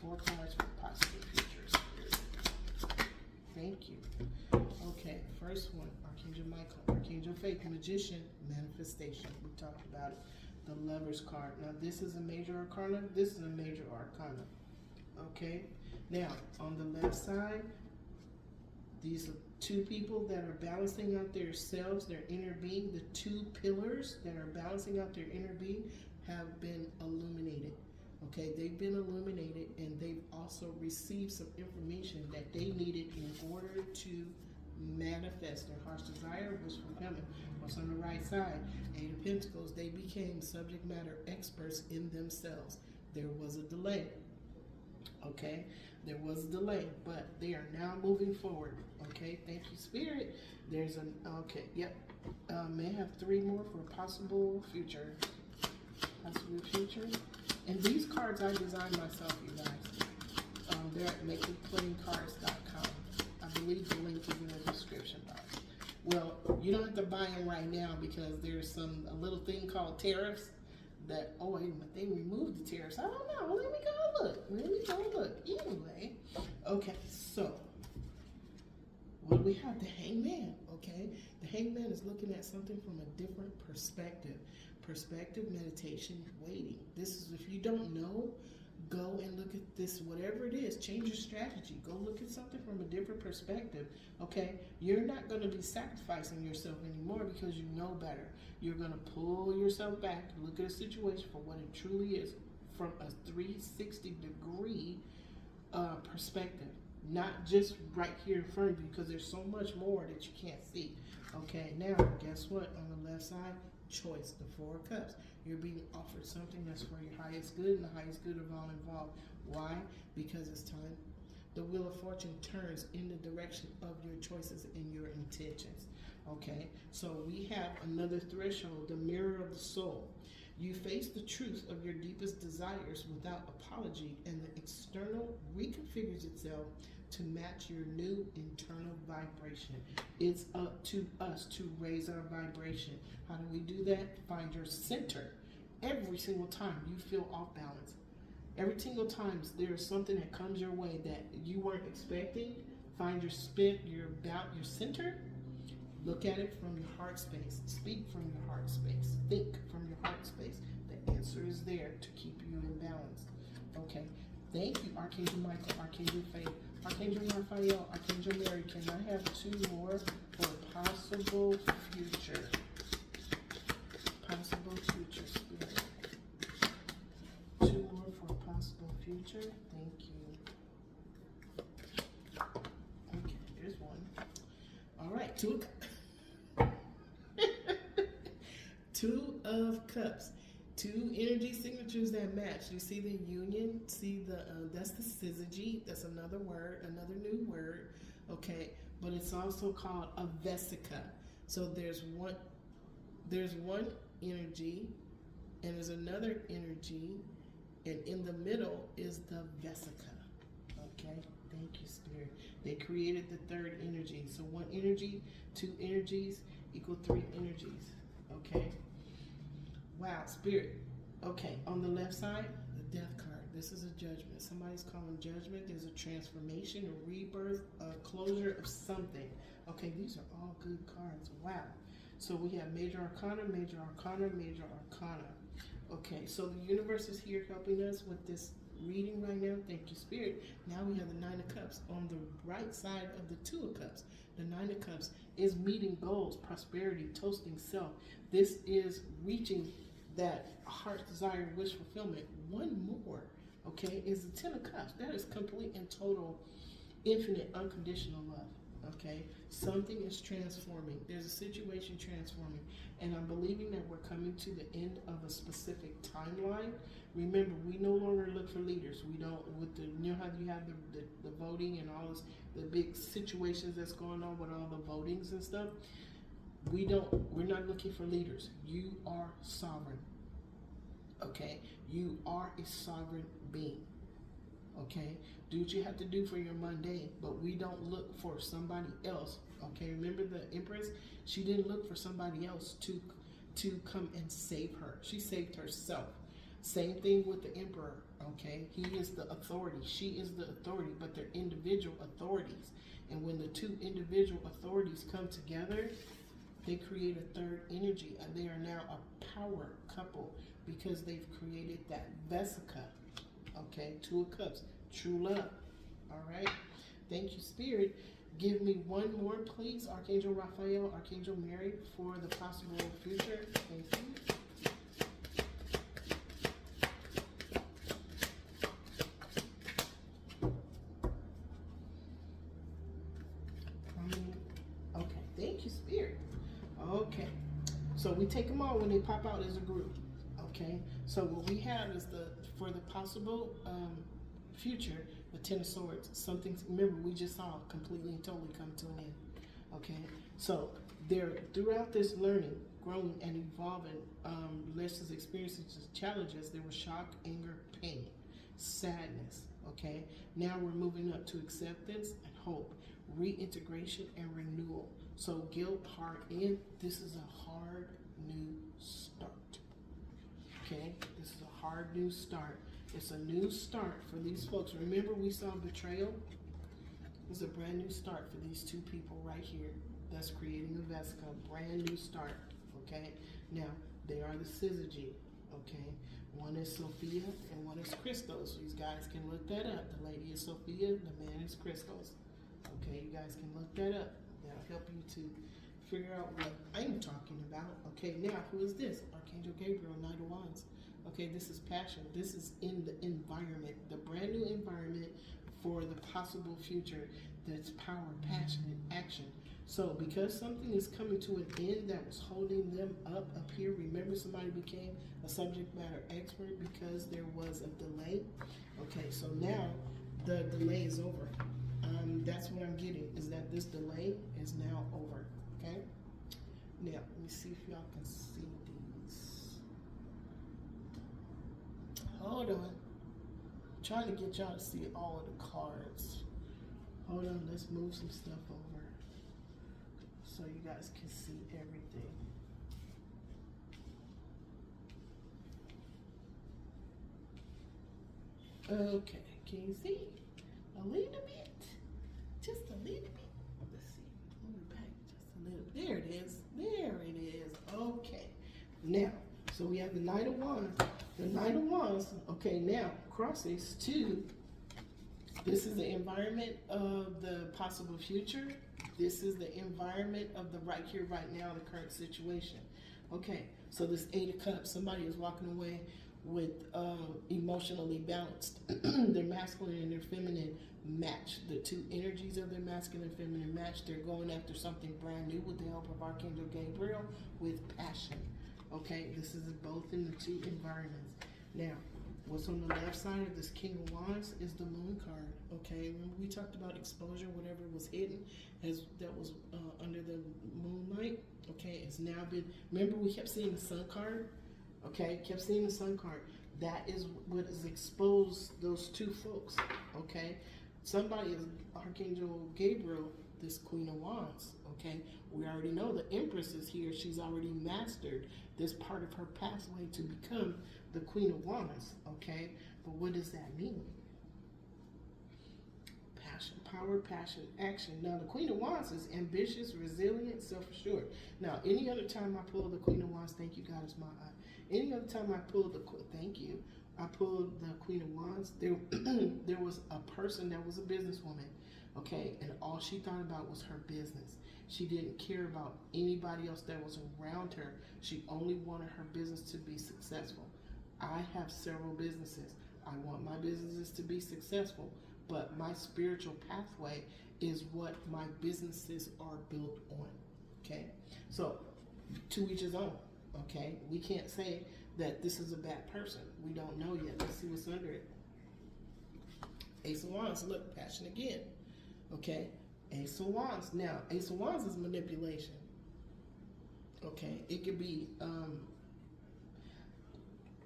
Speaker 1: 4 cards for a possible future, Spirit. Thank you. Okay, first one, Archangel Michael, Archangel Faith, Magician, Manifestation. We talked about it. The Lover's card. Now, this is a major arcana. This is a major arcana. Okay? Now, on the left side, These are two people that are balancing out their selves, their inner being. The two pillars that are balancing out their inner being have been illuminated. Okay, they've been illuminated, and they've also received some information that they needed in order to manifest their heart's desire, wish fulfillment. What's on the right side? Eight of Pentacles. They became subject matter experts in themselves. There was a delay. Okay, there was a delay, but they are now moving forward. Okay, thank you, Spirit. There's an okay. Yep. May have three more for a possible future. Possible future. And these cards I designed myself, you guys. They're at makingplayingcards.com. I believe the link is in the description box. Well, you don't have to buy them right now because there's a little thing called tariffs that, oh wait a minute, they removed the tariffs. I don't know. Let me go look. Let me go look. Anyway, okay, so what do we have? The Hangman, okay? The Hangman is looking at something from a different perspective. Perspective, meditation, waiting. This is, if you don't know, go and look at this, whatever it is, change your strategy. Go look at something from a different perspective, okay? You're not going to be sacrificing yourself anymore because you know better. You're going to pull yourself back, look at a situation for what it truly is from a 360-degree perspective. Not just right here in front of you, because there's so much more that you can't see. Okay, now, guess what? On the left side, choice, the Four of Cups. You're being offered something that's for your highest good and the highest good of all involved. Why? Because it's time. The Wheel of Fortune turns in the direction of your choices and your intentions. Okay, so we have another threshold, the Mirror of the Soul. You face the truth of your deepest desires without apology, and the external reconfigures itself to match your new internal vibration. It's up to us to raise our vibration. How do we do that? Find your center. Every single time you feel off balance, every single time there's something that comes your way that you weren't expecting, find your center. Look at it from your heart space. Speak from your heart space. Think from your heart space. The answer is there to keep you in balance. Okay. Thank you, Archangel Michael, Archangel Faith, Archangel Raphael, Archangel Mary. Can I have two more for possible future? Possible future, Spirit. Two more for possible future. Thank you. Okay, here's one. All right, Two of Cups. Two energy signatures that match. You see the union? See the that's the syzygy. That's another word, another new word. Okay, but it's also called a vesica. So there's one energy, and there's another energy, and in the middle is the vesica. Okay, thank you, Spirit. They created the third energy. So one energy, two energies equal three energies. Okay. Wow, Spirit. Okay, on the left side, the Death card. This is a judgment. Somebody's calling judgment. There's a transformation, a rebirth, a closure of something. Okay, these are all good cards. Wow. So we have Major Arcana, Major Arcana, Major Arcana. Okay, so the universe is here helping us with this reading right now. Thank you, Spirit. Now we have the Nine of Cups. On the right side of the Two of Cups, the Nine of Cups is meeting goals, prosperity, toasting self. This is reaching that heart desire, wish fulfillment. One more, okay, is the Ten of Cups. That is complete and total, infinite, unconditional love. Okay, something is transforming. There's a situation transforming, and I'm believing that we're coming to the end of a specific timeline. Remember, we no longer look for leaders. We don't, with the, you know how you have the voting and all this, the big situations that's going on with all the votings and stuff. We're not looking for leaders. You are sovereign. Okay? You are a sovereign being. Okay? Do what you have to do for your mundane, but we don't look for somebody else. Okay? Remember the Empress? She didn't look for somebody else to come and save her. She saved herself. Same thing with the Emperor. Okay? He is the authority. She is the authority, but they're individual authorities. And when the two individual authorities come together, they create a third energy, and they are now a power couple because they've created that vesica. Okay, Two of Cups, true love. All right, thank you, Spirit. Give me one more, please. Archangel Raphael, Archangel Mary, for the possible future. Thank you. Okay, thank you, Spirit. Okay, so we take them all when they pop out as a group. Okay, so what we have is for the possible future, the Ten of Swords. Something, remember, we just saw completely and totally come to an end. Okay, so there, throughout this learning, growing, and evolving, lessons, experiences, challenges, there was shock, anger, pain, sadness. Okay, now we're moving up to acceptance and hope, reintegration, and renewal. So guilt, heart, and this is a hard new start. Okay, this is a hard new start. It's a new start for these folks. Remember, we saw betrayal. It's a brand new start for these two people right here. That's creating a Vesica, brand new start. Okay, now they are the syzygy. Okay, one is Sophia and one is Christos. You guys can look that up. The lady is Sophia, the man is Christos. Okay, you guys can look that up. That'll help you to figure out what I'm talking about. Okay, now who is this? Archangel Gabriel, Knight of Wands. Okay, this is passion. This is in the environment, the brand new environment for the possible future. That's power, passion, and action. So because something is coming to an end that was holding them up here, remember somebody became a subject matter expert because there was a delay. Okay, so now the delay is over. That's what I'm getting, is that this delay is now over. Okay, now let me see if y'all can see these. Hold on, I'm trying to get y'all to see all of the cards. Hold on, let's move some stuff over so you guys can see everything. Okay, can you see? A little bit, just a little bit. Let's see, move it back just a little. There it is, there it is. Okay, now, so we have the Knight of Wands. The Knight of Wands, okay, now, crosses to, this is the environment of the possible future. This is the environment of the right here, right now, the current situation. Okay, so this Eight of Cups, somebody is walking away with emotionally balanced. Their masculine and their feminine match. The two energies of their masculine and feminine match. They're going after something brand new with the help of Archangel Gabriel with passion. Okay, this is both in the two environments. Now, what's on the left side of this King of Wands is the Moon card. Okay, remember we talked about exposure, whatever was hidden, that was under the moonlight. Okay, it's now been, remember we kept seeing the Sun card. Okay, kept seeing the Sun card. That is what is exposed those two folks. Okay, somebody is Archangel Gabriel, this Queen of Wands. Okay, we already know the Empress is here. She's already mastered this part of her pathway to become the Queen of Wands. Okay, but what does that mean? Passion, power, passion, action. Now the Queen of Wands is ambitious, resilient, self-assured. Now any other time I pull the Queen of Wands, thank you God is my eye. Any other time I pulled I pulled the Queen of Wands, there was a person that was a businesswoman, okay, and all she thought about was her business. She didn't care about anybody else that was around her. She only wanted her business to be successful. I have several businesses. I want my businesses to be successful, but my spiritual pathway is what my businesses are built on, okay? So, to each his own. Okay, we can't say that this is a bad person. We don't know yet. Let's see what's under it. Ace of Wands, look, passion again. Okay, Ace of Wands. Now, Ace of Wands is manipulation. Okay, it could be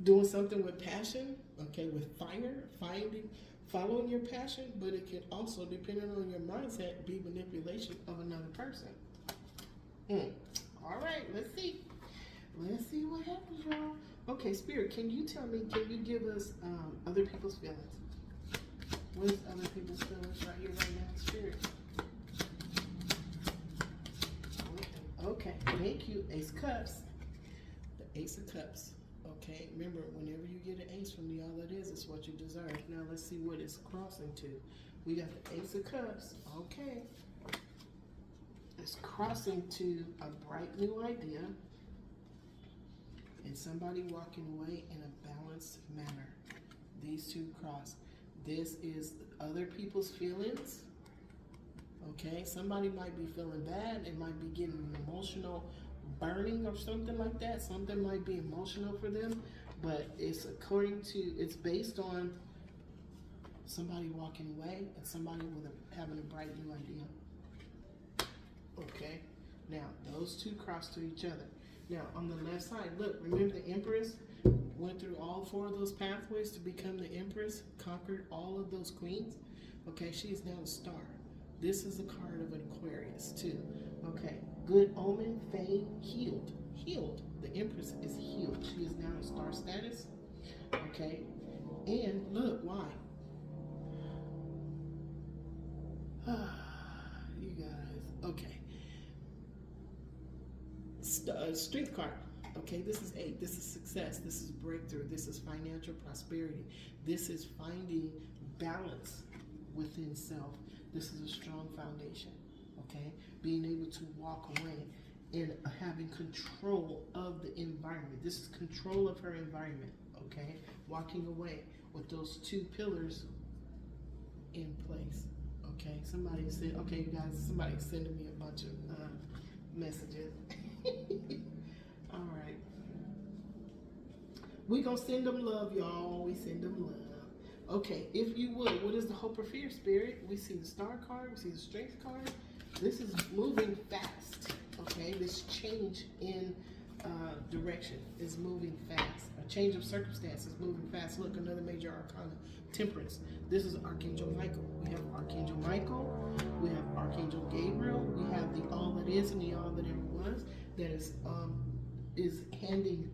Speaker 1: doing something with passion. Okay, with fire, following your passion, but it can also, depending on your mindset, be manipulation of another person. All right, let's see. Let's see what happens, y'all. Okay, Spirit, can you tell me, can you give us other people's feelings? What is other people's feelings right here, right now, Spirit? Okay, thank you. Ace of Cups. The Ace of Cups. Okay, remember, whenever you get an ace from me, all that is what you deserve. Now, let's see what it's crossing to. We got the Ace of Cups. Okay. is crossing to a bright new idea and somebody walking away in a balanced manner. These two cross. This is other people's feelings. Okay, somebody might be feeling bad. It might be getting an emotional burning or something like that. Something might be emotional for them, but it's it's based on somebody walking away and somebody having a bright new idea. Okay, now those two cross to each other. Now on the left side, look, remember the Empress went through all 4 of those pathways to become the Empress, conquered all of those queens. Okay, she is now a star. This is a card of an Aquarius too. Okay, good omen, fame, healed. Healed. The Empress is healed. She is now in star status. Okay, and look, why? You guys, okay. Strength card. Okay, this is 8. This is success. This is breakthrough. This is financial prosperity. This is finding balance within self. This is a strong foundation. Okay, being able to walk away and having control of the environment. This is control of her environment. Okay, walking away with those 2 pillars in place. Okay, somebody said, okay, you guys, somebody's sending me a bunch of messages. All right. We gonna send them love, y'all. We send them love. Okay, if you would, what is the hope or fear, Spirit? We see the star card, we see the strength card. This is moving fast, okay? This change in direction is moving fast. A change of circumstance is moving fast. Look, another major arcana, temperance. This is Archangel Michael. We have Archangel Michael, we have Archangel Gabriel, we have the all that is and the all that ever was, that is handing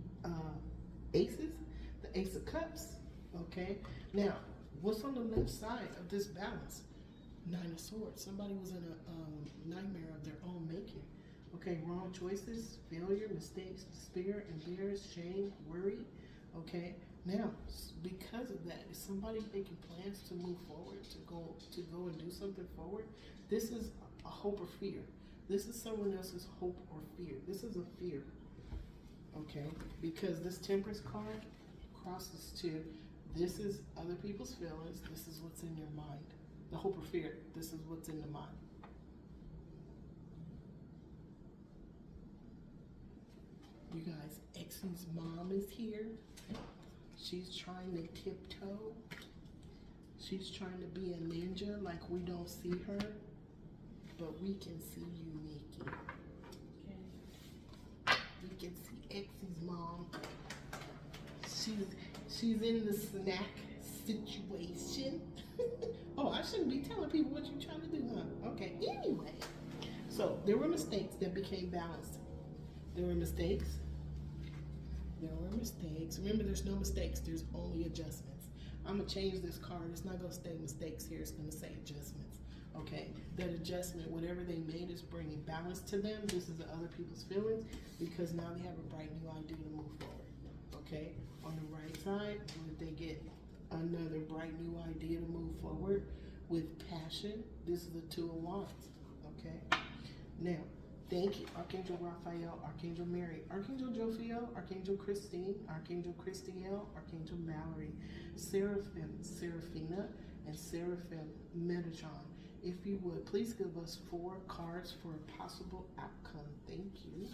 Speaker 1: aces, the Ace of Cups, okay? Now, what's on the left side of this balance? 9 of Swords. Somebody was in a nightmare of their own making. Okay, wrong choices, failure, mistakes, despair, embarrassed, shame, worry. Okay, now because of that, is somebody making plans to move forward, to go and do something forward? This is a hope or fear. This is someone else's hope or fear. This is a fear. Okay, because this Temperance card crosses to, this is other people's feelings, this is what's in your mind. The hope or fear, this is what's in the mind. You guys, Exy's mom is here. She's trying to tiptoe. She's trying to be a ninja like we don't see her, but we can see you, Nikki. Okay. We can see Exy's mom. She's in the snack situation. Oh, I shouldn't be telling people what you're trying to do, huh? Okay, anyway. So, there were mistakes that became balanced. There were mistakes. There were mistakes. Remember, there's no mistakes. There's only adjustments. I'm going to change this card. It's not going to say mistakes here. It's going to say adjustments. Okay? That adjustment, whatever they made, is bringing balance to them. This is the other people's feelings because now they have a bright new idea to move forward. Okay? On the right side, they get another bright new idea to move forward with passion. This is the 2 of Wands. Okay? Now, thank you, Archangel Raphael, Archangel Mary, Archangel Jophiel, Archangel Christine, Archangel Christiel, Archangel Mallory, Seraphim, Seraphina, and Seraphim Metatron. If you would, please give us 4 cards for a possible outcome. Thank you.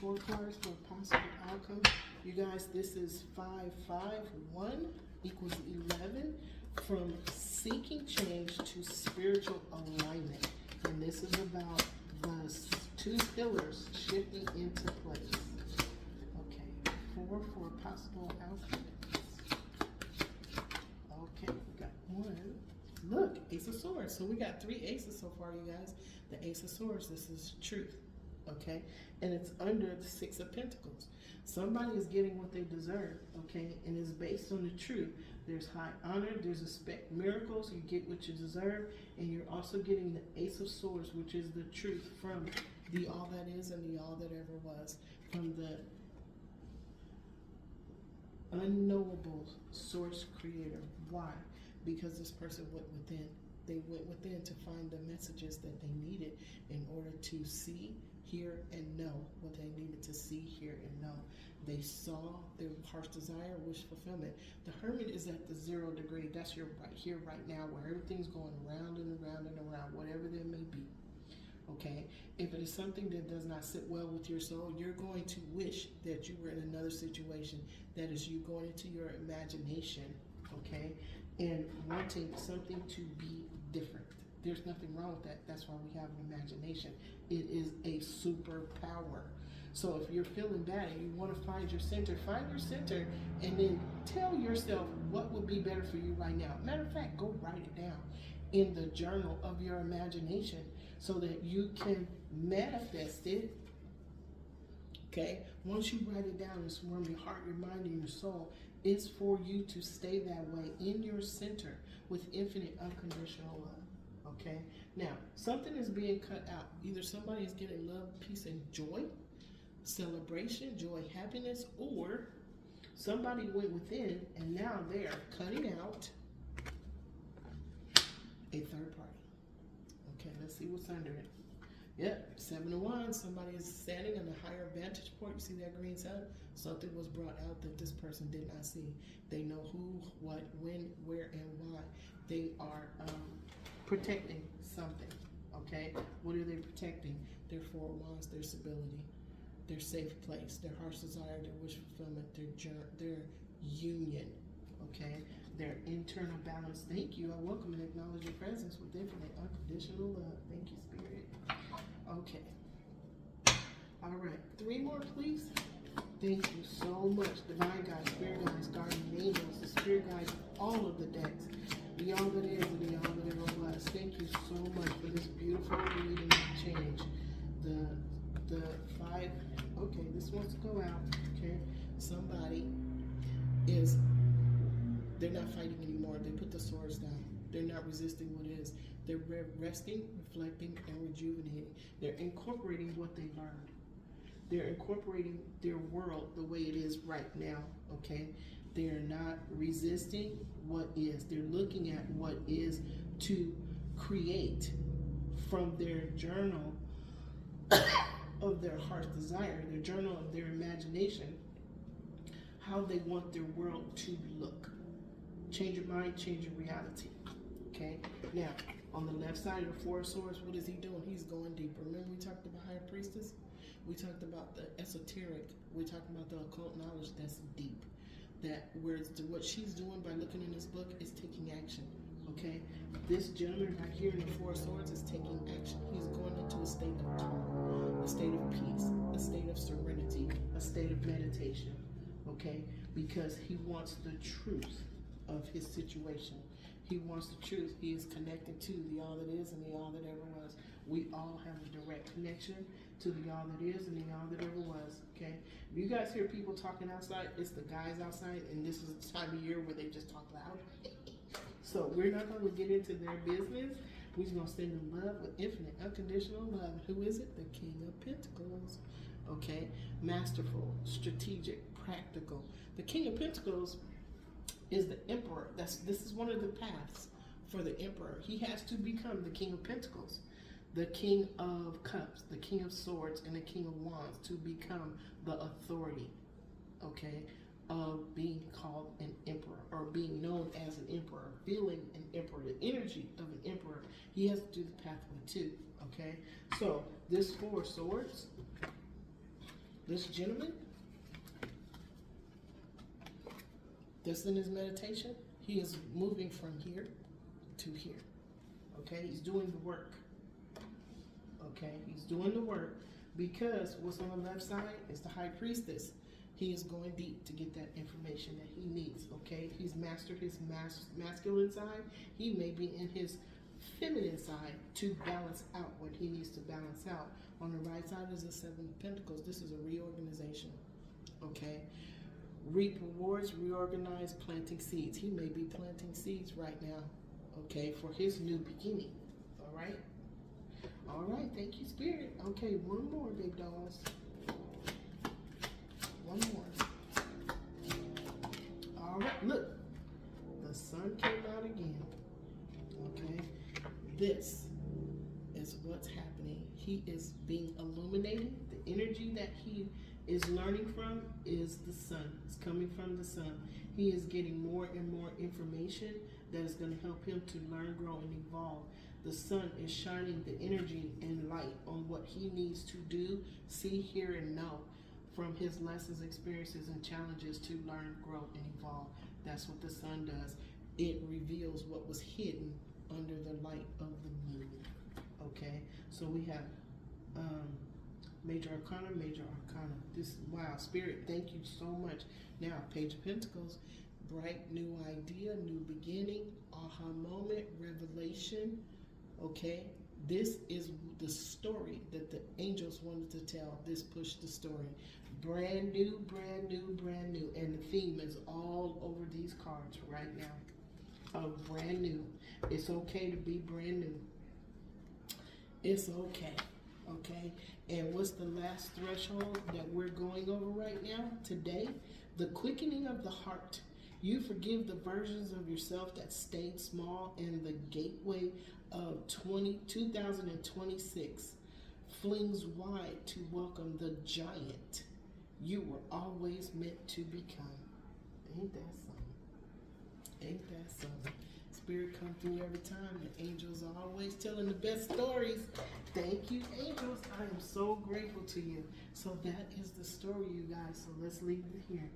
Speaker 1: 4 cards for a possible outcome. You guys, this is 551 equals 11 from seeking change to spiritual alignment. And this is about the 2 pillars shifting into place. Okay, 4 for a possible outcome. Okay, we got 1. Look, Ace of Swords. So we got 3 aces so far, you guys. The Ace of Swords, this is truth. Okay, and it's under the 6 of Pentacles. Somebody is getting what they deserve, okay, and it's based on the truth. There's high honor, there's miracles, you get what you deserve, and you're also getting the Ace of Swords, which is the truth from the all that is and the all that ever was, from the unknowable source creator. Why? Because this person went within They went within to find the messages that they needed in order to see, hear, and know what they needed to see, hear, and know. They saw their heart's desire, wish fulfillment. The hermit is at the 0 degree. That's your right here, right now, where everything's going around and around and around, whatever there may be. Okay? If it is something that does not sit well with your soul, you're going to wish that you were in another situation. That is you going into your imagination, okay, and wanting something to be different. There's nothing wrong with that. That's why we have an imagination. It is a superpower. So if you're feeling bad and you want to find your center and then tell yourself what would be better for you right now. Matter of fact, go write it down in the journal of your imagination so that you can manifest it. Okay? Once you write it down, it's from your heart, your mind, and your soul. It's for you to stay that way in your center with infinite unconditional love. Okay? Now, something is being cut out. Either somebody is getting love, peace, and joy, celebration, joy, happiness, or somebody went within and now they're cutting out a third party. Okay, let's see what's under it. Yep, 7 of Wands. Somebody is standing on a higher vantage point. You see that green sun? Something was brought out that this person did not see. They know who, what, when, where, and why. They are protecting something. Okay, what are they protecting? Their 4 of Wands, their stability, their safe place, their heart's desire, their wish fulfillment, their union. Okay, their internal balance. Thank you. I welcome and acknowledge your presence with infinite unconditional love. Thank you, Spirit. Okay. All right. 3 more, please. Thank you so much. Divine guides, spirit guides, guardian angels, the spirit guides, all of the decks, the all that is and the all that ever was. Thank you so much for this beautiful reading change. The 5. Okay, this wants to go out. Okay, somebody is. They're not fighting anymore. They put the swords down. They're not resisting what is. They're resting, reflecting, and rejuvenating. They're incorporating what they learned. They're incorporating their world the way it is right now, okay? They're not resisting what is. They're looking at what is to create from their journal of their heart's desire, their journal of their imagination, how they want their world to look. Change your mind, change your reality. Okay? Now, on the left side of the 4 of Swords, what is he doing? He's going deeper. Remember we talked about High Priestess? We talked about the esoteric. We talked about the occult knowledge that's deep. That what she's doing by looking in this book is taking action. Okay? This gentleman right here in the 4 of Swords is taking action. He's going into a state of calm, a state of peace, a state of serenity, a state of meditation. Okay? Because he wants the truth of his situation. He wants the truth. He is connected to the all that is and the all that ever was. We all have a direct connection to the all that is and the all that ever was. Okay? If you guys hear people talking outside, it's the guys outside, and this is the time of year where they just talk loud. So we're not going to get into their business. We're just going to send them love with infinite, unconditional love. Who is it? The King of Pentacles. Okay? Masterful, strategic, practical. The King of Pentacles is the Emperor. This is one of the paths for the Emperor. He has to become the King of Pentacles, the King of Cups, the King of Swords, and the King of Wands to become the authority, okay, of being called an Emperor or being known as an Emperor, feeling an Emperor, the energy of an Emperor. He has to do the pathway too, okay? So this 4 of Swords, this gentleman, that's in his meditation, he is moving from here to here. Okay, he's doing the work. Okay, he's doing the work because what's on the left side is the High Priestess. He is going deep to get that information that he needs. Okay, he's mastered his masculine side. He may be in his feminine side to balance out what he needs to balance out. On the right side is the 7 of Pentacles. This is a reorganization. Okay. Reap rewards, reorganize, planting seeds. He may be planting seeds right now, okay, for his new beginning. All right? All right, thank you, Spirit. Okay, one more, big dolls. One more. All right, look. The sun came out again, okay? this is what's happening. He is being illuminated. The energy that he is learning from is the sun. It's coming from the sun. He is getting more and more information that is going to help him to learn, grow, and evolve. The sun is shining the energy and light on what he needs to do, see, hear, and know from his lessons, experiences, and challenges to learn, grow, and evolve. That's what the sun does. It reveals what was hidden under the light of the moon. Okay, so we have Major Arcana, Major Arcana. This, wow, Spirit, thank you so much. Now, Page of Pentacles, bright new idea, new beginning, aha moment, revelation. Okay, this is the story that the angels wanted to tell. This pushed the story. Brand new, brand new, brand new. And the theme is all over these cards right now. Of brand new. It's okay to be brand new. It's okay. Okay. And what's the last threshold that we're going over right now? Today, the quickening of the heart. You forgive the versions of yourself that stayed small, and the gateway of 2026 flings wide to welcome the giant you were always meant to become. Ain't that something? Ain't that something? Spirit come through every time. The angels are always telling the best stories. Thank you, angels. I am so grateful to you. So that is the story, you guys. So let's leave it here.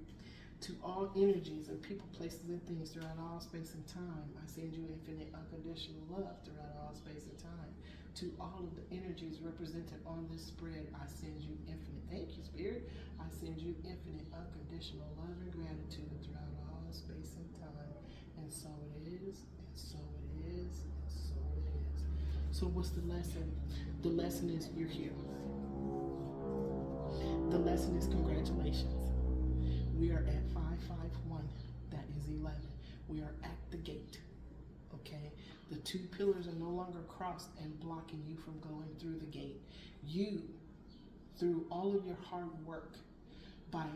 Speaker 1: To all energies and people, places, and things throughout all space and time, I send you infinite unconditional love throughout all space and time. To all of the energies represented on this spread, I send you infinite, thank you, Spirit. I send you infinite unconditional love and gratitude throughout all space and time. And so it is, and so it is, and so it is. So what's the lesson? The lesson is you're here. The lesson is congratulations. We are at 551. That is 11. We are at the gate. Okay? The two pillars are no longer crossed and blocking you from going through the gate. You, through all of your hard work, by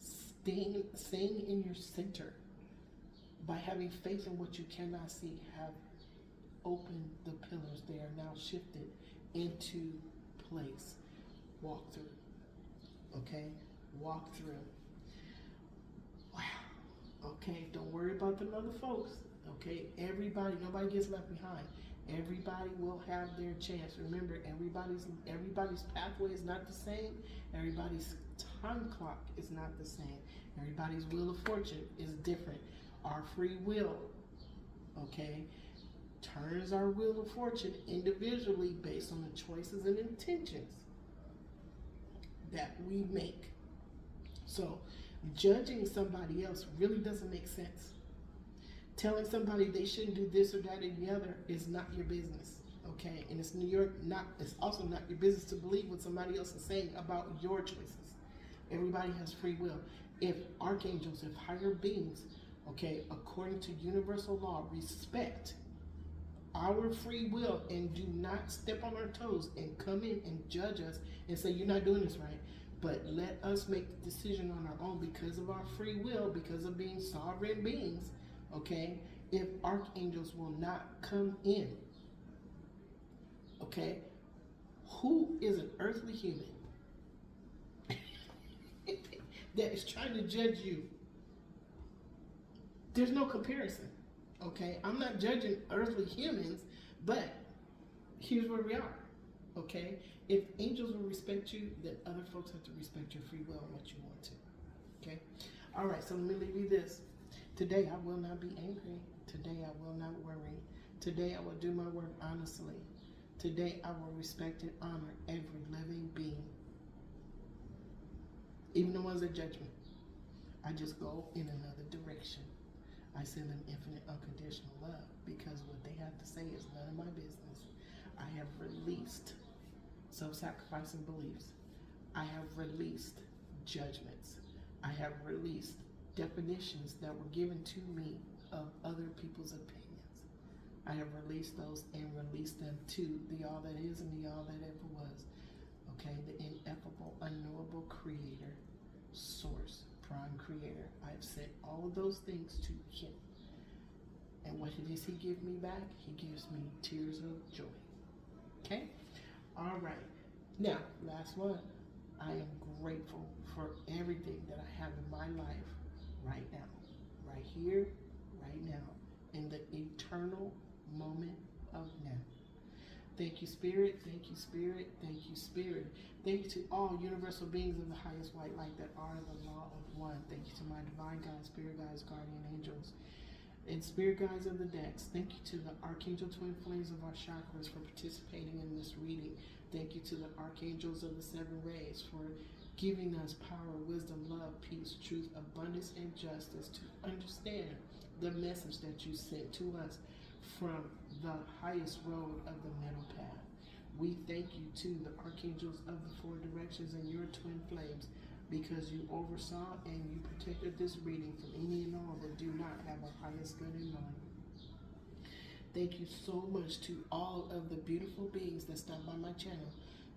Speaker 1: staying in your center, by having faith in what you cannot see, have opened the pillars. They are now shifted into place. Walk through. Okay? Walk through. Wow. Okay, don't worry about the other folks. Okay, everybody, nobody gets left behind. Everybody will have their chance. Remember, everybody's pathway is not the same. Everybody's time clock is not the same. Everybody's wheel of fortune is different. Our free will, okay, turns our wheel of fortune individually based on the choices and intentions that we make. So, judging somebody else really doesn't make sense. Telling somebody they shouldn't do this or that or the other is not your business, okay? And it's it's also not your business to believe what somebody else is saying about your choices. Everybody has free will. If archangels, if higher beings, okay, according to universal law, respect our free will and do not step on our toes and come in and judge us and say, you're not doing this right. But let us make the decision on our own because of our free will, because of being sovereign beings, okay? If archangels will not come in, okay? Who is an earthly human that is trying to judge you? There's no comparison, okay? I'm not judging earthly humans, but here's where we are, okay? If angels will respect you, then other folks have to respect your free will and what you want to, okay? All right, so let me leave you this. Today, I will not be angry. Today, I will not worry. Today, I will do my work honestly. Today, I will respect and honor every living being, even the ones that judge me. I just go in another direction. I send them infinite unconditional love because what they have to say is none of my business. I have released self-sacrificing beliefs. I have released judgments. I have released definitions that were given to me of other people's opinions. I have released those and released them to the all that is and the all that ever was. Okay, the ineffable, unknowable creator, source, prime creator. I have said all of those things to him. And what what does he give me back? He gives me tears of joy. Okay? All right. Now, last one. I am grateful for everything that I have in my life right now, right here, right now, in the eternal moment of now. Thank you, Spirit. Thank you, Spirit. Thank you, Spirit. Thank you to all universal beings of the highest white light that are the law of one. Thank you to my divine guides, spirit guides, guardian angels, and spirit guides of the decks. Thank you to the archangel twin flames of our chakras for participating in this reading. Thank you to the archangels of the seven rays for giving us power, wisdom, love, peace, truth, abundance, and justice to understand the message that you sent to us from the highest road of the middle path. We thank you to the archangels of the four directions and your twin flames, because you oversaw and you protected this reading from any and all that do not have our highest good in mind. Thank you so much to all of the beautiful beings that stopped by my channel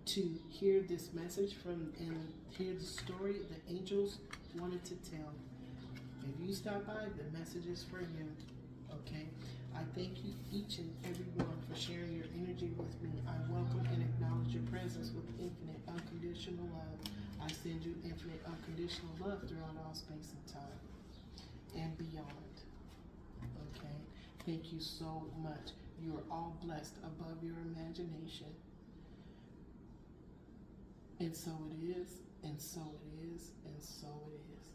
Speaker 1: to hear this message from and hear the story the angels wanted to tell. If you stop by, the message is for you. Okay? I thank you each and every one for sharing your energy with me. I welcome and acknowledge your presence with infinite unconditional love. I send you infinite unconditional love throughout all space and time and beyond. Okay? Thank you so much. You are all blessed above your imagination. And so it is, and so it is, and so it is.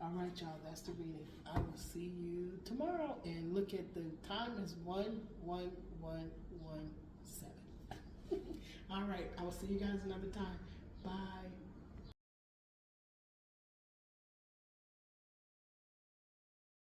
Speaker 1: All right, y'all, that's the reading. I will see you tomorrow. And look at the time is 1:11:17. All right, I will see you guys another time. Bye.